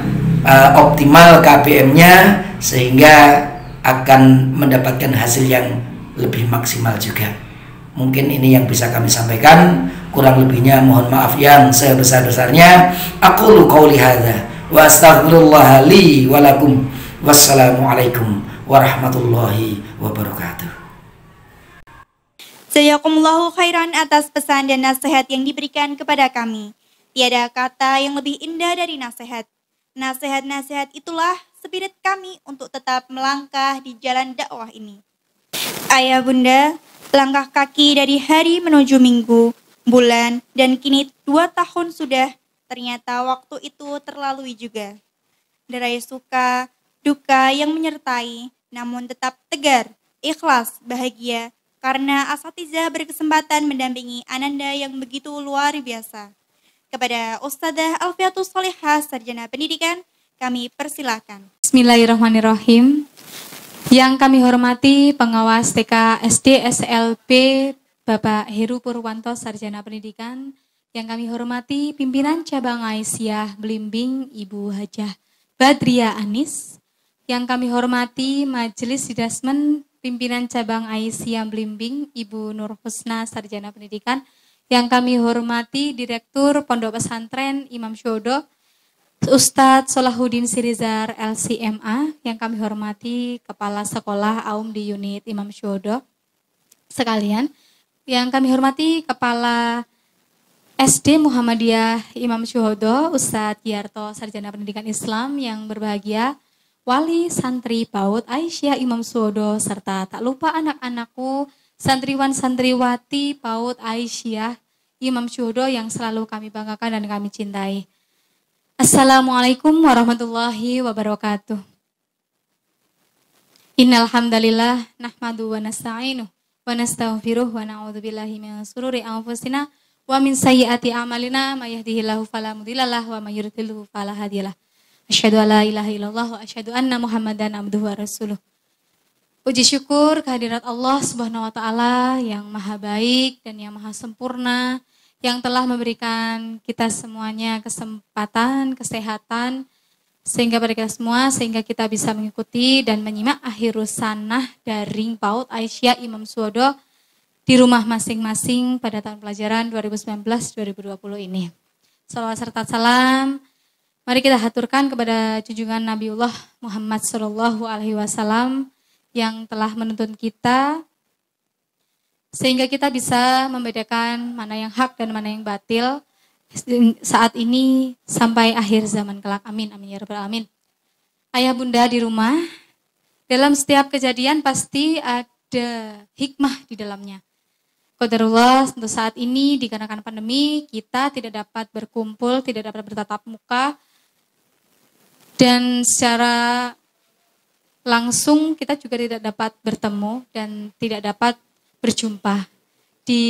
optimal KBM-nya, sehingga akan mendapatkan hasil yang lebih maksimal juga. Mungkin ini yang bisa kami sampaikan, kurang lebihnya mohon maaf yang sebesar-besarnya. Aqulu qauli hadza wa astaghfirullah li wa lakum. Wassalamualaikum warahmatullahi wabarakatuh.
Jazakumullahu khairan atas pesan dan nasihat yang diberikan kepada kami. Tiada kata yang lebih indah dari nasihat. Nasihat-nasihat itulah spirit kami untuk tetap melangkah di jalan dakwah ini. Ayah bunda, langkah kaki dari hari menuju minggu, bulan, dan kini 2 tahun sudah, ternyata waktu itu terlalui juga. Derai suka, duka yang menyertai, namun tetap tegar, ikhlas, bahagia, karena asatizah berkesempatan mendampingi Ananda yang begitu luar biasa. Kepada Ustadzah Alfiatus Solihah, Sarjana Pendidikan, kami persilakan.
Bismillahirrahmanirrahim. Yang kami hormati pengawas TK SD SLB Bapak Heru Purwanto, Sarjana Pendidikan. Yang kami hormati pimpinan cabang Aisyah Belimbing Ibu Hajah Badria Anis. Yang kami hormati Majelis Didasmen pimpinan cabang Aisyah Belimbing Ibu Nur Husna, Sarjana Pendidikan. Yang kami hormati Direktur Pondok Pesantren Imam Suhodo Ustadz Solahuddin Sirizar LCMA, yang kami hormati Kepala Sekolah Aum di unit Imam Suhodo sekalian, yang kami hormati Kepala SD Muhammadiyah Imam Suhodo Ustadz Yarto, Sarjana Pendidikan Islam yang berbahagia, Wali Santri PAUD Aisyah Imam Suhodo, serta tak lupa anak-anakku, santriwan santriwati PAUD Aisyah Imam Suhodo yang selalu kami banggakan dan kami cintai. Assalamualaikum warahmatullahi wabarakatuh. Innal hamdalillah nahmadu wa nasta'inu wa nastaghfiruh wa na'udzubillahi min shururi anfusina wa min sayyiati a'malina may yahdihillahu fala mudhillalah wa may yudhlilhu fala hadiyalah. Asyhadu an la ilaha illallah wa asyhadu anna Muhammadan abduhu wa rasuluh. Puji syukur kehadirat Allah Subhanahu wa taala yang maha baik dan yang maha sempurna, yang telah memberikan kita semuanya kesempatan, kesehatan, sehingga kita bisa mengikuti dan menyimak akhirus sanah daring PAUD Aisyah Imam Suwodo di rumah masing-masing pada tahun pelajaran 2019-2020 ini. Salawat serta salam mari kita haturkan kepada junjungan Nabiullah Muhammad SAW yang telah menuntun kita sehingga kita bisa membedakan mana yang hak dan mana yang batil saat ini sampai akhir zaman kelak. Amin, amin ya rabbal alamin. Ayah bunda di rumah, dalam setiap kejadian pasti ada hikmah di dalamnya. Qadarullah untuk saat ini dikarenakan pandemi kita tidak dapat berkumpul, tidak dapat bertatap muka, dan secara langsung kita juga tidak dapat bertemu dan tidak dapat berjumpa di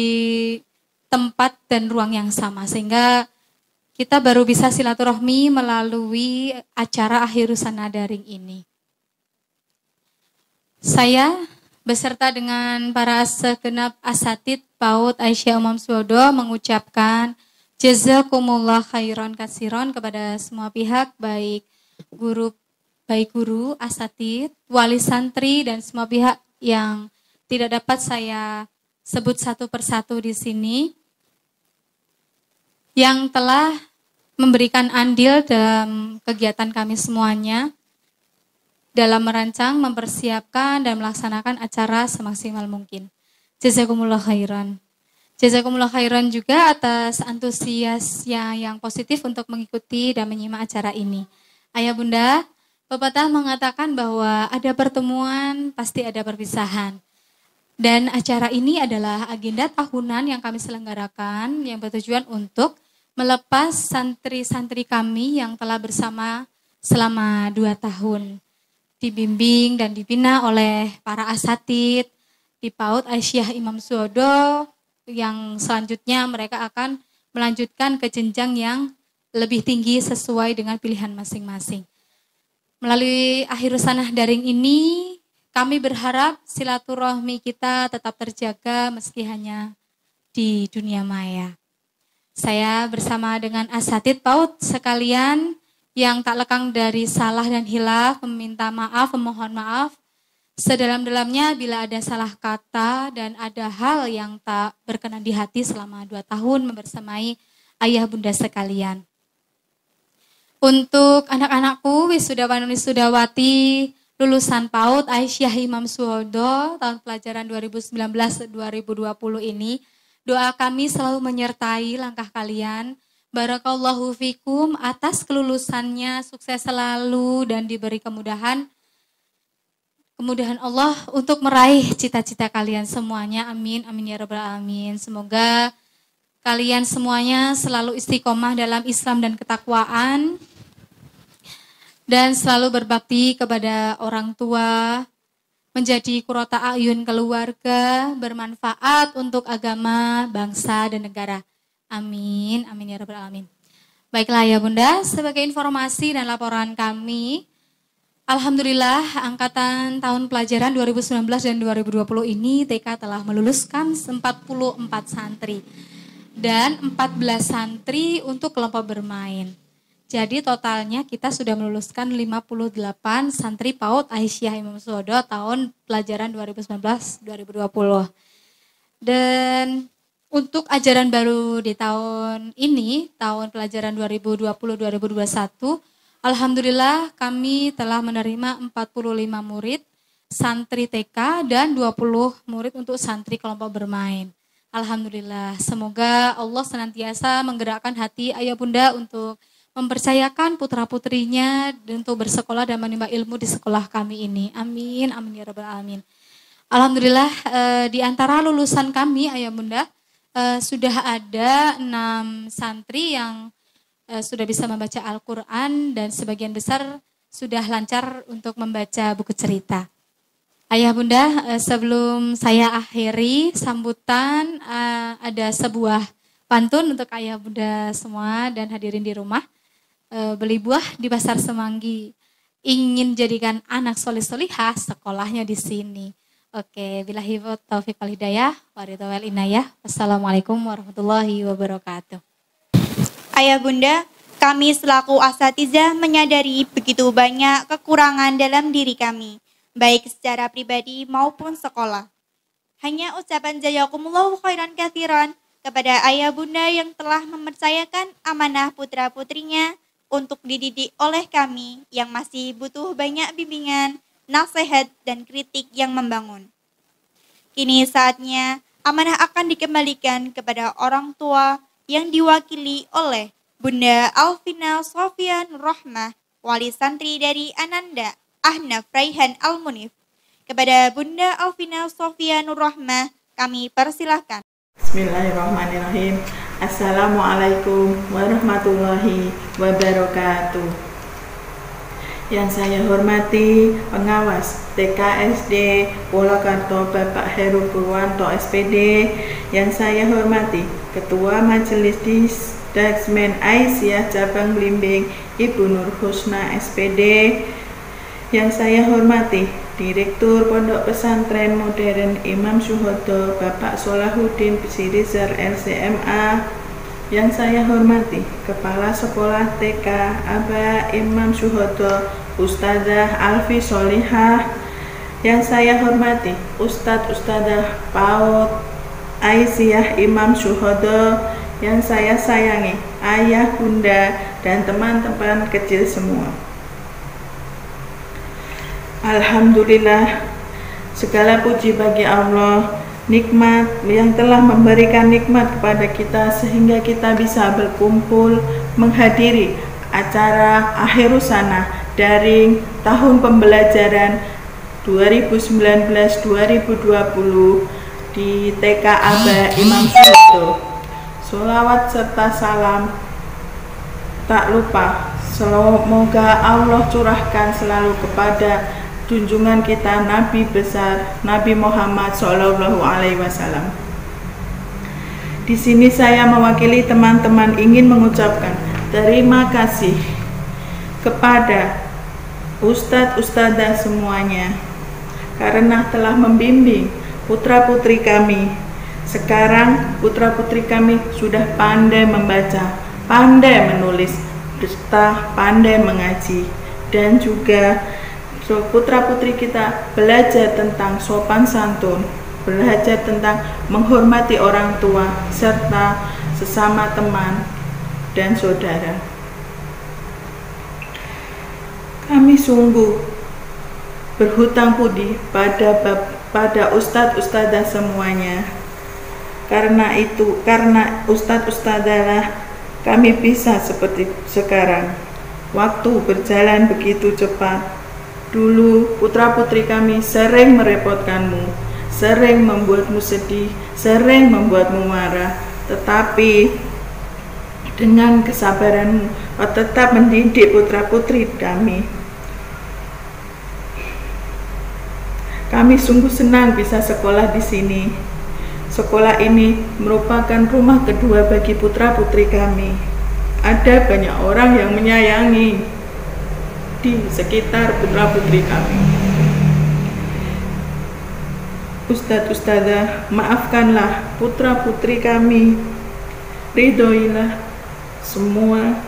tempat dan ruang yang sama, sehingga kita baru bisa silaturahmi melalui acara akhirus sanah daring ini. Saya beserta dengan para segenap asatid PAUD Aisyah Imam Suwodo mengucapkan jazakumullah khairan katsiran kepada semua pihak, baik guru, asatid, wali santri, dan semua pihak yang tidak dapat saya sebut satu persatu di sini, yang telah memberikan andil dalam kegiatan kami semuanya, dalam merancang, mempersiapkan, dan melaksanakan acara semaksimal mungkin. Jazakumullah khairan. Jazakumullah khairan juga atas antusiasnya yang positif untuk mengikuti dan menyimak acara ini. Ayah bunda, pepatah mengatakan bahwa ada pertemuan, pasti ada perpisahan. Dan acara ini adalah agenda tahunan yang kami selenggarakan yang bertujuan untuk melepas santri-santri kami yang telah bersama selama 2 tahun. Dibimbing dan dibina oleh para asatid di PAUD Aisyah Imam Suwodo, yang selanjutnya mereka akan melanjutkan ke jenjang yang lebih tinggi sesuai dengan pilihan masing-masing. Melalui akhirus sanah daring ini, kami berharap silaturahmi kita tetap terjaga meski hanya di dunia maya. Saya bersama dengan asatid PAUD sekalian yang tak lekang dari salah dan hilaf, meminta maaf, memohon maaf sedalam-dalamnya bila ada salah kata dan ada hal yang tak berkenan di hati selama 2 tahun membersamai ayah bunda sekalian. Untuk anak-anakku, wisudawan wisudawati lulusan PAUD Aisyah Imam Suwodo tahun pelajaran 2019-2020 ini, doa kami selalu menyertai langkah kalian. Barakallahu fikum atas kelulusannya, sukses selalu dan diberi kemudahan Allah untuk meraih cita-cita kalian semuanya. Amin, amin ya rabbal alamin. Semoga kalian semuanya selalu istiqomah dalam Islam dan ketakwaan, dan selalu berbakti kepada orang tua, menjadi qurrata a'yun keluarga, bermanfaat untuk agama, bangsa, dan negara. Amin, amin ya rabbal alamin. Baiklah ya bunda, sebagai informasi dan laporan kami, alhamdulillah angkatan tahun pelajaran 2019 dan 2020 ini TK telah meluluskan 44 santri dan 14 santri untuk kelompok bermain. Jadi totalnya kita sudah meluluskan 58 santri PAUD Aisyah Imam Suwodo tahun pelajaran 2019-2020. Dan untuk ajaran baru di tahun ini, tahun pelajaran 2020-2021, alhamdulillah kami telah menerima 45 murid santri TK dan 20 murid untuk santri kelompok bermain. Alhamdulillah, semoga Allah senantiasa menggerakkan hati ayah bunda untuk mempercayakan putra-putrinya untuk bersekolah dan menimba ilmu di sekolah kami ini. Amin, amin ya rabbal alamin. Alhamdulillah di antara lulusan kami ayah bunda sudah ada 6 santri yang sudah bisa membaca Al-Quran dan sebagian besar sudah lancar untuk membaca buku cerita. Ayah bunda, sebelum saya akhiri sambutan ada sebuah pantun untuk ayah bunda semua dan hadirin di rumah. Beli buah di pasar Semanggi. Ingin jadikan anak soleh-solihah, sekolahnya di sini. Oke, billahi taufiq wal hidayah, waridho wal inayah. Wassalamualaikum warahmatullahi wabarakatuh.
Ayah bunda, kami selaku asatizah menyadari begitu banyak kekurangan dalam diri kami, baik secara pribadi maupun sekolah. Hanya ucapan jazakumullahu khairan katsiran kepada ayah bunda yang telah mempercayakan amanah putra-putrinya untuk dididik oleh kami yang masih butuh banyak bimbingan, nasihat, dan kritik yang membangun. Kini saatnya amanah akan dikembalikan kepada orang tua yang diwakili oleh Bunda Alvina Sofia Nur Rahmah, wali santri dari Ananda Ahnaf Raihan Al-Munif. Kepada Bunda Alvina Sofia Nur Rahmah, kami persilahkan.
Bismillahirrahmanirrahim. Assalamualaikum warahmatullahi wabarakatuh. Yang saya hormati pengawas TKSD Purwakarta Bapak Heru Purwanto SPD. Yang saya hormati Ketua Majelis Disdaksmen Aisyah Cabang Blimbing Ibu Nur Husna SPD. Yang saya hormati Direktur Pondok Pesantren Modern Imam Syuhada Bapak Solahuddin Sirizar LCMA. Yang saya hormati Kepala Sekolah TK Aba Imam Syuhada Ustazah Alfi Solihah. Yang saya hormati Ustadzah PAUD Aisyah Imam Syuhada. Yang saya sayangi ayah, bunda, dan teman-teman kecil semua. Alhamdulillah, segala puji bagi Allah, nikmat yang telah memberikan nikmat kepada kita sehingga kita bisa berkumpul menghadiri acara Akhirus Sana daring tahun pembelajaran 2019-2020 di TK Aba Imam Syuhada. Sholawat serta salam tak lupa semoga Allah curahkan selalu kepada junjungan kita Nabi besar Nabi Muhammad SAW. Di sini saya mewakili teman-teman ingin mengucapkan terima kasih kepada ustadz-ustadzah semuanya karena telah membimbing putra-putri kami. Sekarang putra-putri kami sudah pandai membaca, pandai menulis, serta pandai mengaji, dan juga putra-putri kita belajar tentang sopan santun, belajar tentang menghormati orang tua, serta sesama teman dan saudara. Kami sungguh berhutang budi pada ustadz-ustadzah semuanya. Karena ustadz-ustadzah lah kami bisa seperti sekarang. Waktu berjalan begitu cepat. Dulu putra-putri kami sering merepotkanmu, sering membuatmu sedih, sering membuatmu marah. Tetapi dengan kesabaranmu, kau tetap mendidik putra-putri kami. Kami sungguh senang bisa sekolah di sini. Sekolah ini merupakan rumah kedua bagi putra-putri kami. Ada banyak orang yang menyayangi di sekitar putra-putri kami. Ustadz-ustadzah, maafkanlah putra-putri kami. Ridhoilah semua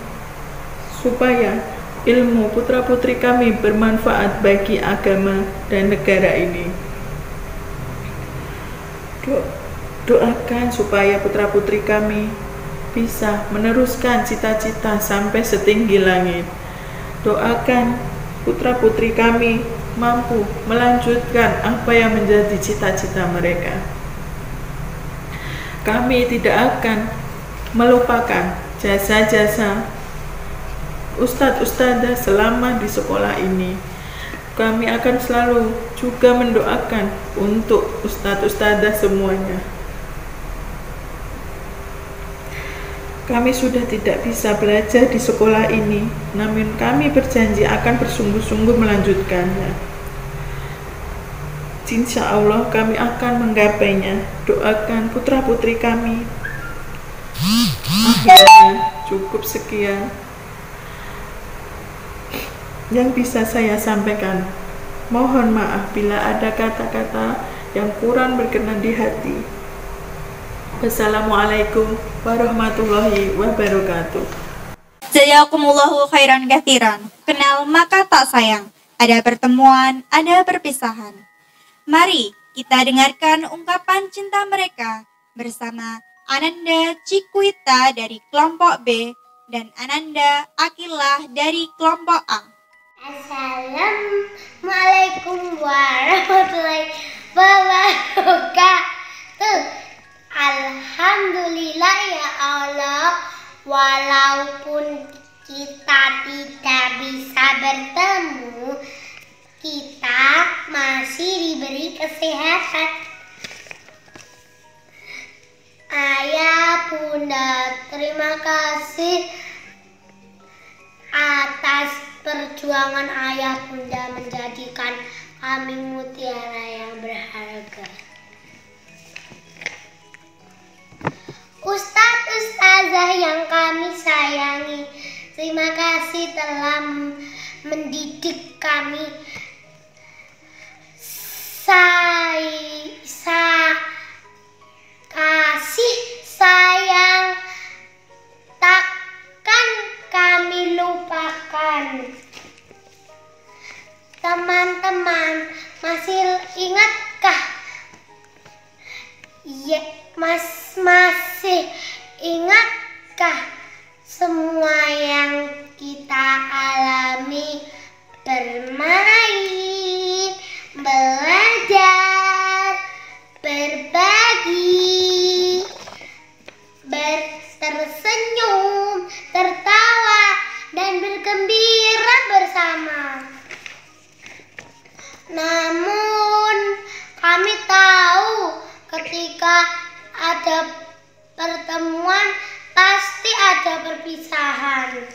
supaya ilmu putra-putri kami bermanfaat bagi agama dan negara ini. Doakan supaya putra-putri kami bisa meneruskan cita-cita sampai setinggi langit. Doakan putra-putri kami mampu melanjutkan apa yang menjadi cita-cita mereka. Kami tidak akan melupakan jasa-jasa ustadz-ustadzah selama di sekolah ini. Kami akan selalu juga mendoakan untuk ustadz-ustadzah semuanya. Kami sudah tidak bisa belajar di sekolah ini, namun kami berjanji akan bersungguh-sungguh melanjutkannya. Insya Allah kami akan menggapainya. Doakan putra-putri kami. cukup sekian yang bisa saya sampaikan. Mohon maaf bila ada kata-kata yang kurang berkenan di hati. Wassalamualaikum warahmatullahi wabarakatuh.
Jazakumullahu khairan katsiran. Kenal maka tak sayang. Ada pertemuan, ada perpisahan. Mari kita dengarkan ungkapan cinta mereka bersama Ananda Cikuita dari kelompok B dan Ananda Akilah dari kelompok A.
Assalamualaikum warahmatullahi wabarakatuh. Alhamdulillah ya Allah, walaupun kita tidak bisa bertemu, kita masih diberi kesehatan. Ayah, Bunda, terima kasih atas perjuangan Ayah Bunda menjadikan kami mutiara yang berharga. Ustadz Ustazah yang kami sayangi, terima kasih telah mendidik kami. Kasih sayang takkan kami lupakan. Teman-teman, masih ingatkah? Ya, masih ingatkah semua yang kita alami? Bermain, belajar, berbagi, tersenyum, tertawa, dan bergembira bersama. Namun, kami tahu ketika ada pertemuan, pasti ada perpisahan.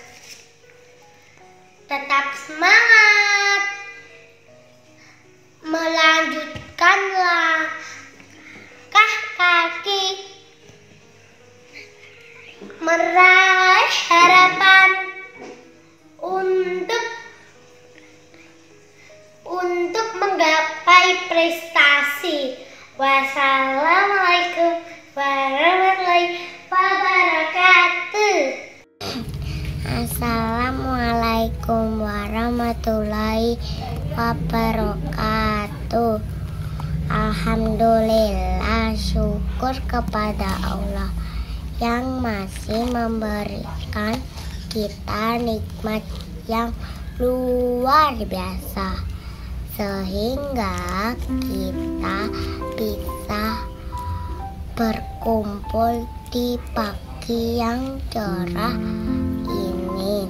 Tetap semangat, melanjutkan langkah kaki, meraih harapan untuk menggapai prestasi. Wassalamualaikum warahmatullahi wabarakatuh. Assalamualaikum warahmatullahi wabarakatuh. Alhamdulillah, syukur kepada Allah yang masih memberikan kita nikmat yang luar biasa, sehingga kita bisa berkumpul di pagi yang cerah ini.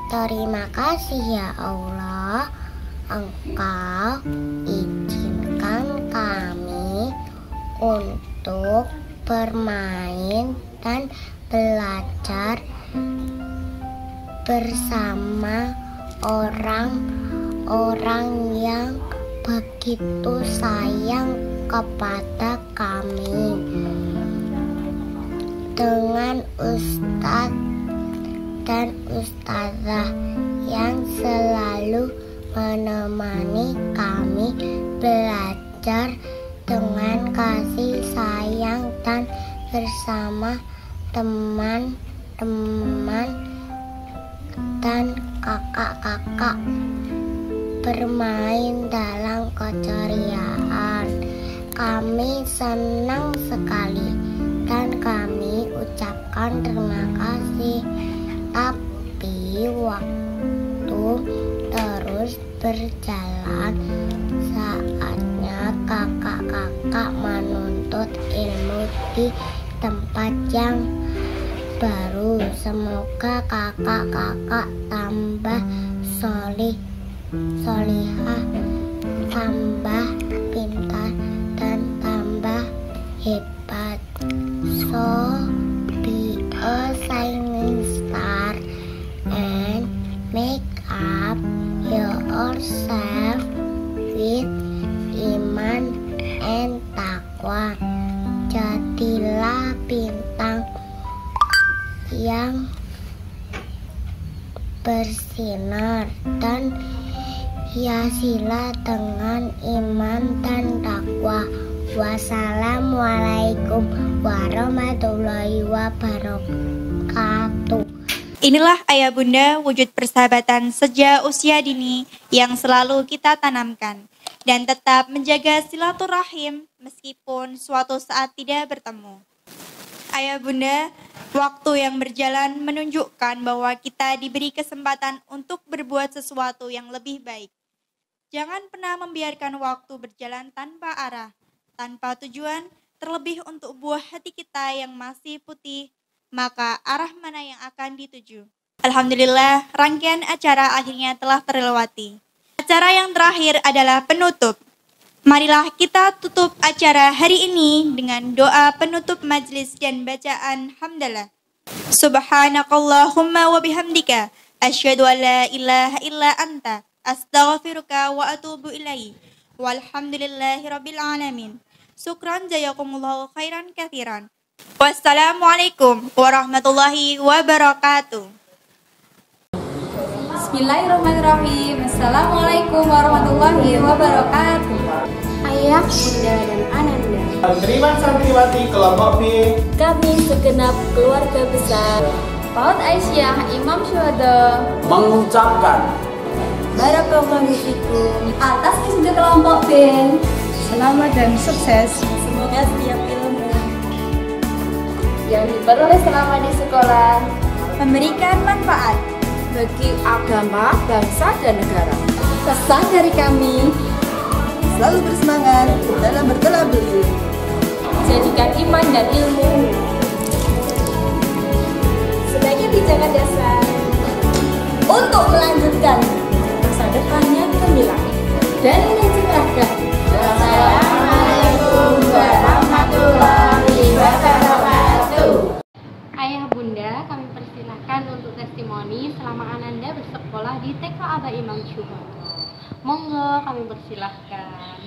Terima kasih ya Allah, Engkau izinkan kami untuk bermain dan belajar bersama orang-orang yang begitu sayang kepada kami. Dengan Ustadz dan Ustazah yang selalu menemani kami belajar dengan kasih sayang dan bersama teman-teman dan kakak-kakak bermain dalam keceriaan. Kami senang sekali dan kami ucapkan terima kasih. Tapi waktu terus berjalan, saatnya kakak-kakak menuntut ilmu di tempat yang baru. Semoga kakak-kakak tambah solihah, tambah pintar, dan tambah hebat. So be a shining star and make up yourself with iman and takwa. Jadilah bintang yang bersinar dan hiasilah dengan iman dan takwa. Wassalamualaikum warahmatullahi wabarakatuh.
Inilah ayah bunda wujud persahabatan sejak usia dini yang selalu kita tanamkan dan tetap menjaga silaturahim meskipun suatu saat tidak bertemu. Ayah bunda, waktu yang berjalan menunjukkan bahwa kita diberi kesempatan untuk berbuat sesuatu yang lebih baik. Jangan pernah membiarkan waktu berjalan tanpa arah, tanpa tujuan, terlebih untuk buah hati kita yang masih putih, maka arah mana yang akan dituju. Alhamdulillah, rangkaian acara akhirnya telah terlewati. Acara yang terakhir adalah penutup. Marilah kita tutup acara hari ini dengan doa penutup majelis dan bacaan hamdalah. Subhanakallahumma wa bihamdika asyhadu an la ilaha illa anta astaghfiruka wa atubu ilaik. Walhamdulillahirabbil alamin. Syukran jazakumullahu khairan katsiran. Wassalamualaikum warahmatullahi wabarakatuh.
Bismillahirrahmanirrahim. Assalamualaikum warahmatullahi wabarakatuh.
Ayah, bunda, dan ananda,
Terima santriwati kelompok B,
kami segenap keluarga besar PAUD Aisyah Imam Syuhada
mengucapkan
Barakallahu fikum
Atas wisuda kelompok B,
selamat dan sukses.
semoga setiap ilmu
Yang diperoleh selama di sekolah
Memberikan manfaat
bagi agama, bangsa, dan negara.
pesan dari kami,
Selalu bersemangat dalam bertelah ilmu. Jadikan iman dan ilmu
sebagai pijakan dasar untuk melanjutkan masa depannya gemilang dan menciptakan.
Assalamualaikum warahmatullahi wabarakatuh.
Ayah bunda, kami persilahkan untuk testimoni selama Ananda bersekolah di TK Aba Imam Syuhada. Monggo kami persilahkan.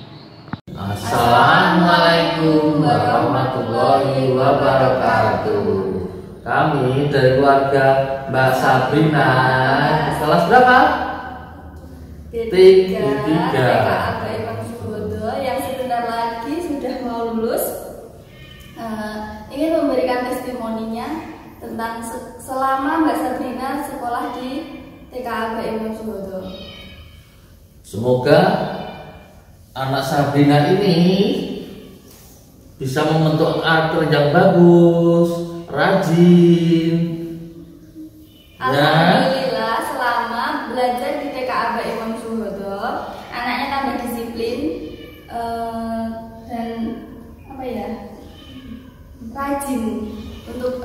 Assalamualaikum warahmatullahi wabarakatuh. Kami dari keluarga Mbak Sabrina, kelas berapa?
TK
Tiga.
Aba Imam Syuhada yang sebentar lagi sudah mau lulus, ingin memberikan testimoninya tentang selama Mbak Sabrina sekolah di TK Aba Imam Syuhada.
Semoga anak Sabrina ini bisa membentuk karakter yang bagus, rajin.
Alhamdulillah, selama belajar di TK Aba Imam Syuhada, anaknya tambah disiplin dan rajin untuk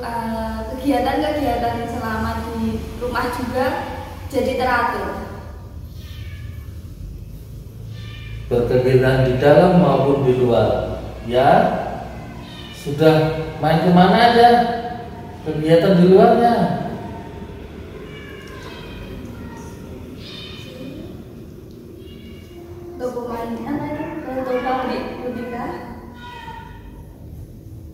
kegiatan-kegiatan selama di rumah juga jadi teratur.
Berkegiatan di dalam maupun di luar, ya sudah main kemana aja kegiatan di luarnya.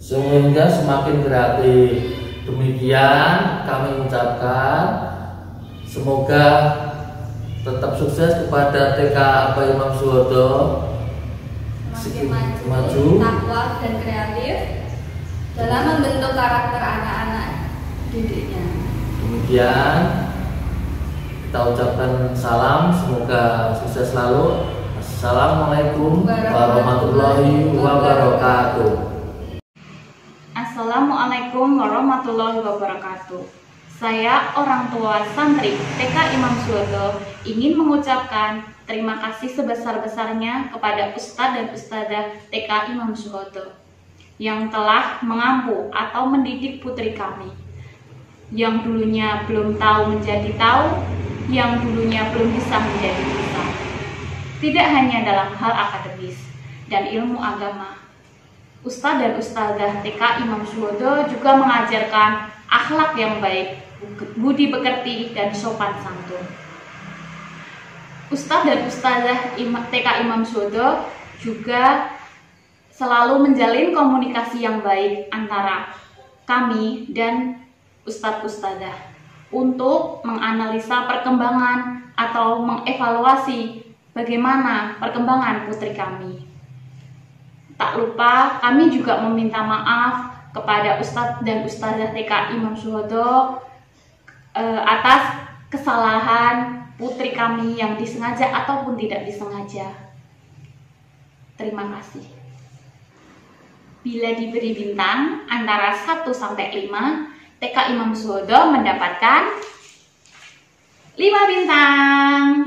Sehingga semakin kreatif. Demikian kami ucapkan, semoga tetap sukses kepada TK Aba Imam Syuhada,
Semakin maju, takwa dan kreatif dalam membentuk karakter anak-anak didiknya.
Demikian kita ucapkan salam, semoga sukses selalu. Assalamualaikum warahmatullahi wabarakatuh.
Assalamualaikum warahmatullahi wabarakatuh. Saya orang tua santri TK Imam Syuhada ingin mengucapkan terima kasih sebesar-besarnya kepada Ustadz dan Ustadzah TK Imam Syuhada yang telah mengampu atau mendidik putri kami, yang dulunya belum tahu menjadi tahu, yang dulunya belum bisa menjadi bisa. Tidak hanya dalam hal akademis dan ilmu agama, Ustadz dan Ustadzah TK Imam Syuhada juga mengajarkan akhlak yang baik, budi pekerti, dan sopan santun. Ustadz dan Ustadzah TK Imam Syuhada juga selalu menjalin komunikasi yang baik antara kami dan Ustadz Ustadzah. untuk menganalisa perkembangan atau mengevaluasi bagaimana perkembangan putri kami. Tak lupa kami juga meminta maaf kepada Ustadz dan Ustadzah TK Imam Syuhada atas kesalahan putri kami yang disengaja ataupun tidak disengaja. Terima kasih. Bila diberi bintang antara 1 sampai 5, TK Imam Syuhada mendapatkan 5 bintang.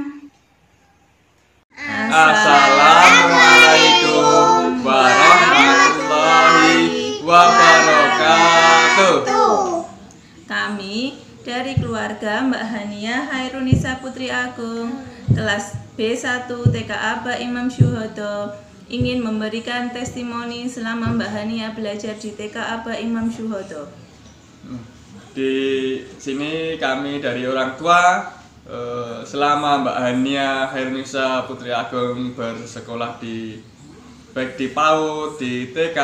Assalamualaikum warahmatullahi wabarakatuh.
Kami dari keluarga Mbak Hania Hairunisa Putri Agung, kelas B1 TK Aba Imam Syuhada, ingin memberikan testimoni selama Mbak Hania belajar di TK Aba Imam Syuhada.
Di sini kami dari orang tua, selama Mbak Hania Hairunisa Putri Agung bersekolah baik di PAUD, di TK,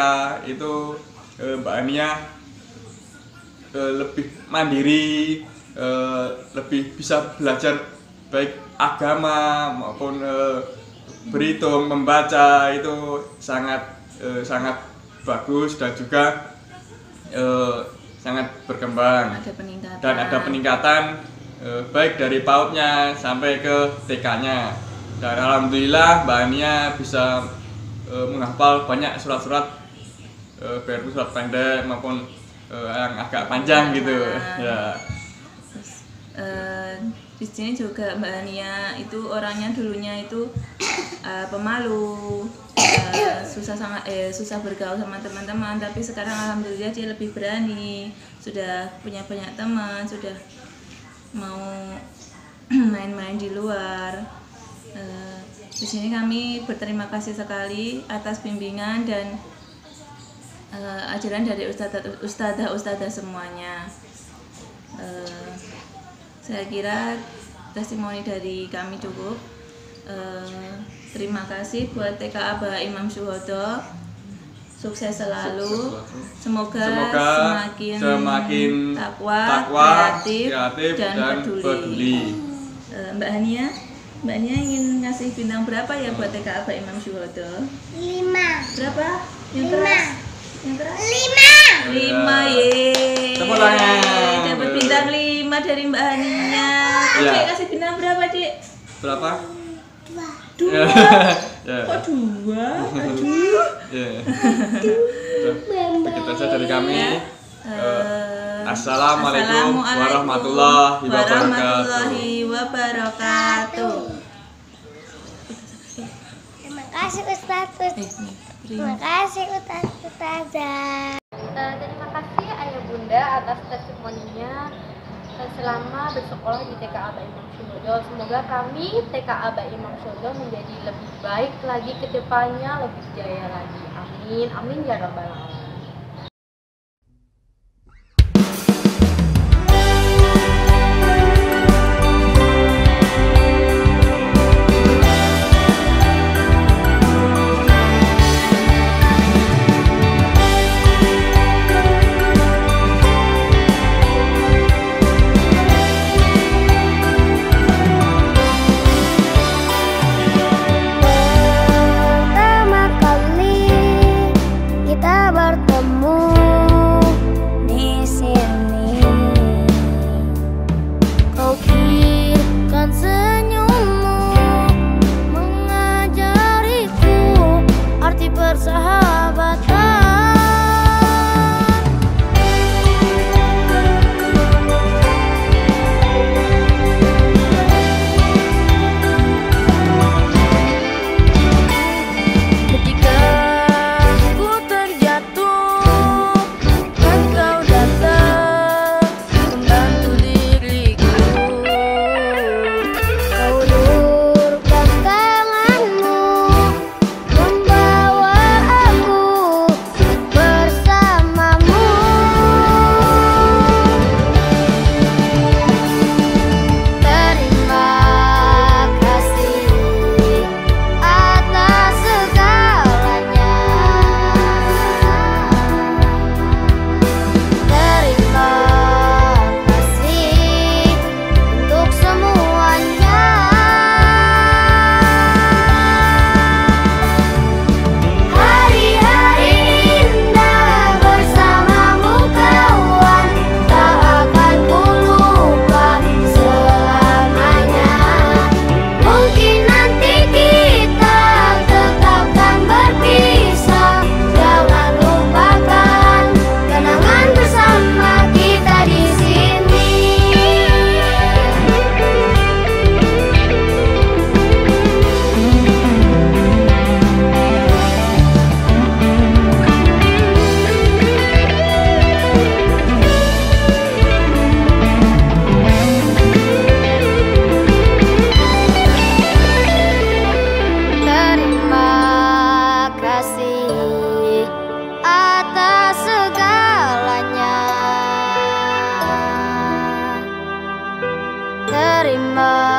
itu Mbak Hania lebih mandiri, lebih bisa belajar baik agama maupun berhitung, membaca, itu sangat bagus dan juga sangat berkembang. Dan ada peningkatan baik dari PAUD-nya sampai ke TK-nya. Dan alhamdulillah Mbak Hania bisa menghafal banyak surat-surat, baik surat pendek maupun yang agak panjang gitu ya.
Di sini juga Mbak Hania itu orangnya dulunya itu pemalu, susah bergaul sama teman-teman, tapi sekarang alhamdulillah dia lebih berani, sudah punya banyak teman, sudah mau main-main di luar. Di sini kami berterima kasih sekali atas bimbingan dan ajaran dari ustadzah semuanya. Saya kira testimoni dari kami cukup. Terima kasih buat TK Aba Imam Syuhada. Sukses selalu. Semoga semakin takwa, kreatif dan peduli. Mbak Hania ingin ngasih bintang berapa ya buat TK Aba Imam Syuhada?
5.
Berapa? Yang
5.
keras? Yang keras? 5
Tepuk tangan.
Dapat bintang 5 dari Mbak Hania.
Ya.
Dek, kasih bintang berapa, Dek?
Berapa?
2.
Ya.
Kok 2? Aduh.
Ya. Begitu saja dari kami. Assalamualaikum warahmatullahi
wabarakatuh.
Terima kasih Ustadz. Terima kasih Ustazah.
Terima kasih Ayah Bunda atas testimoninya selama bersekolah di TK Aba Imam Syuhada. Semoga kami TK Aba Imam Syuhada menjadi lebih baik lagi ke depannya, lebih jaya lagi. Amin. Amin ya rabbal alamin.
Pertama kali kita
terima.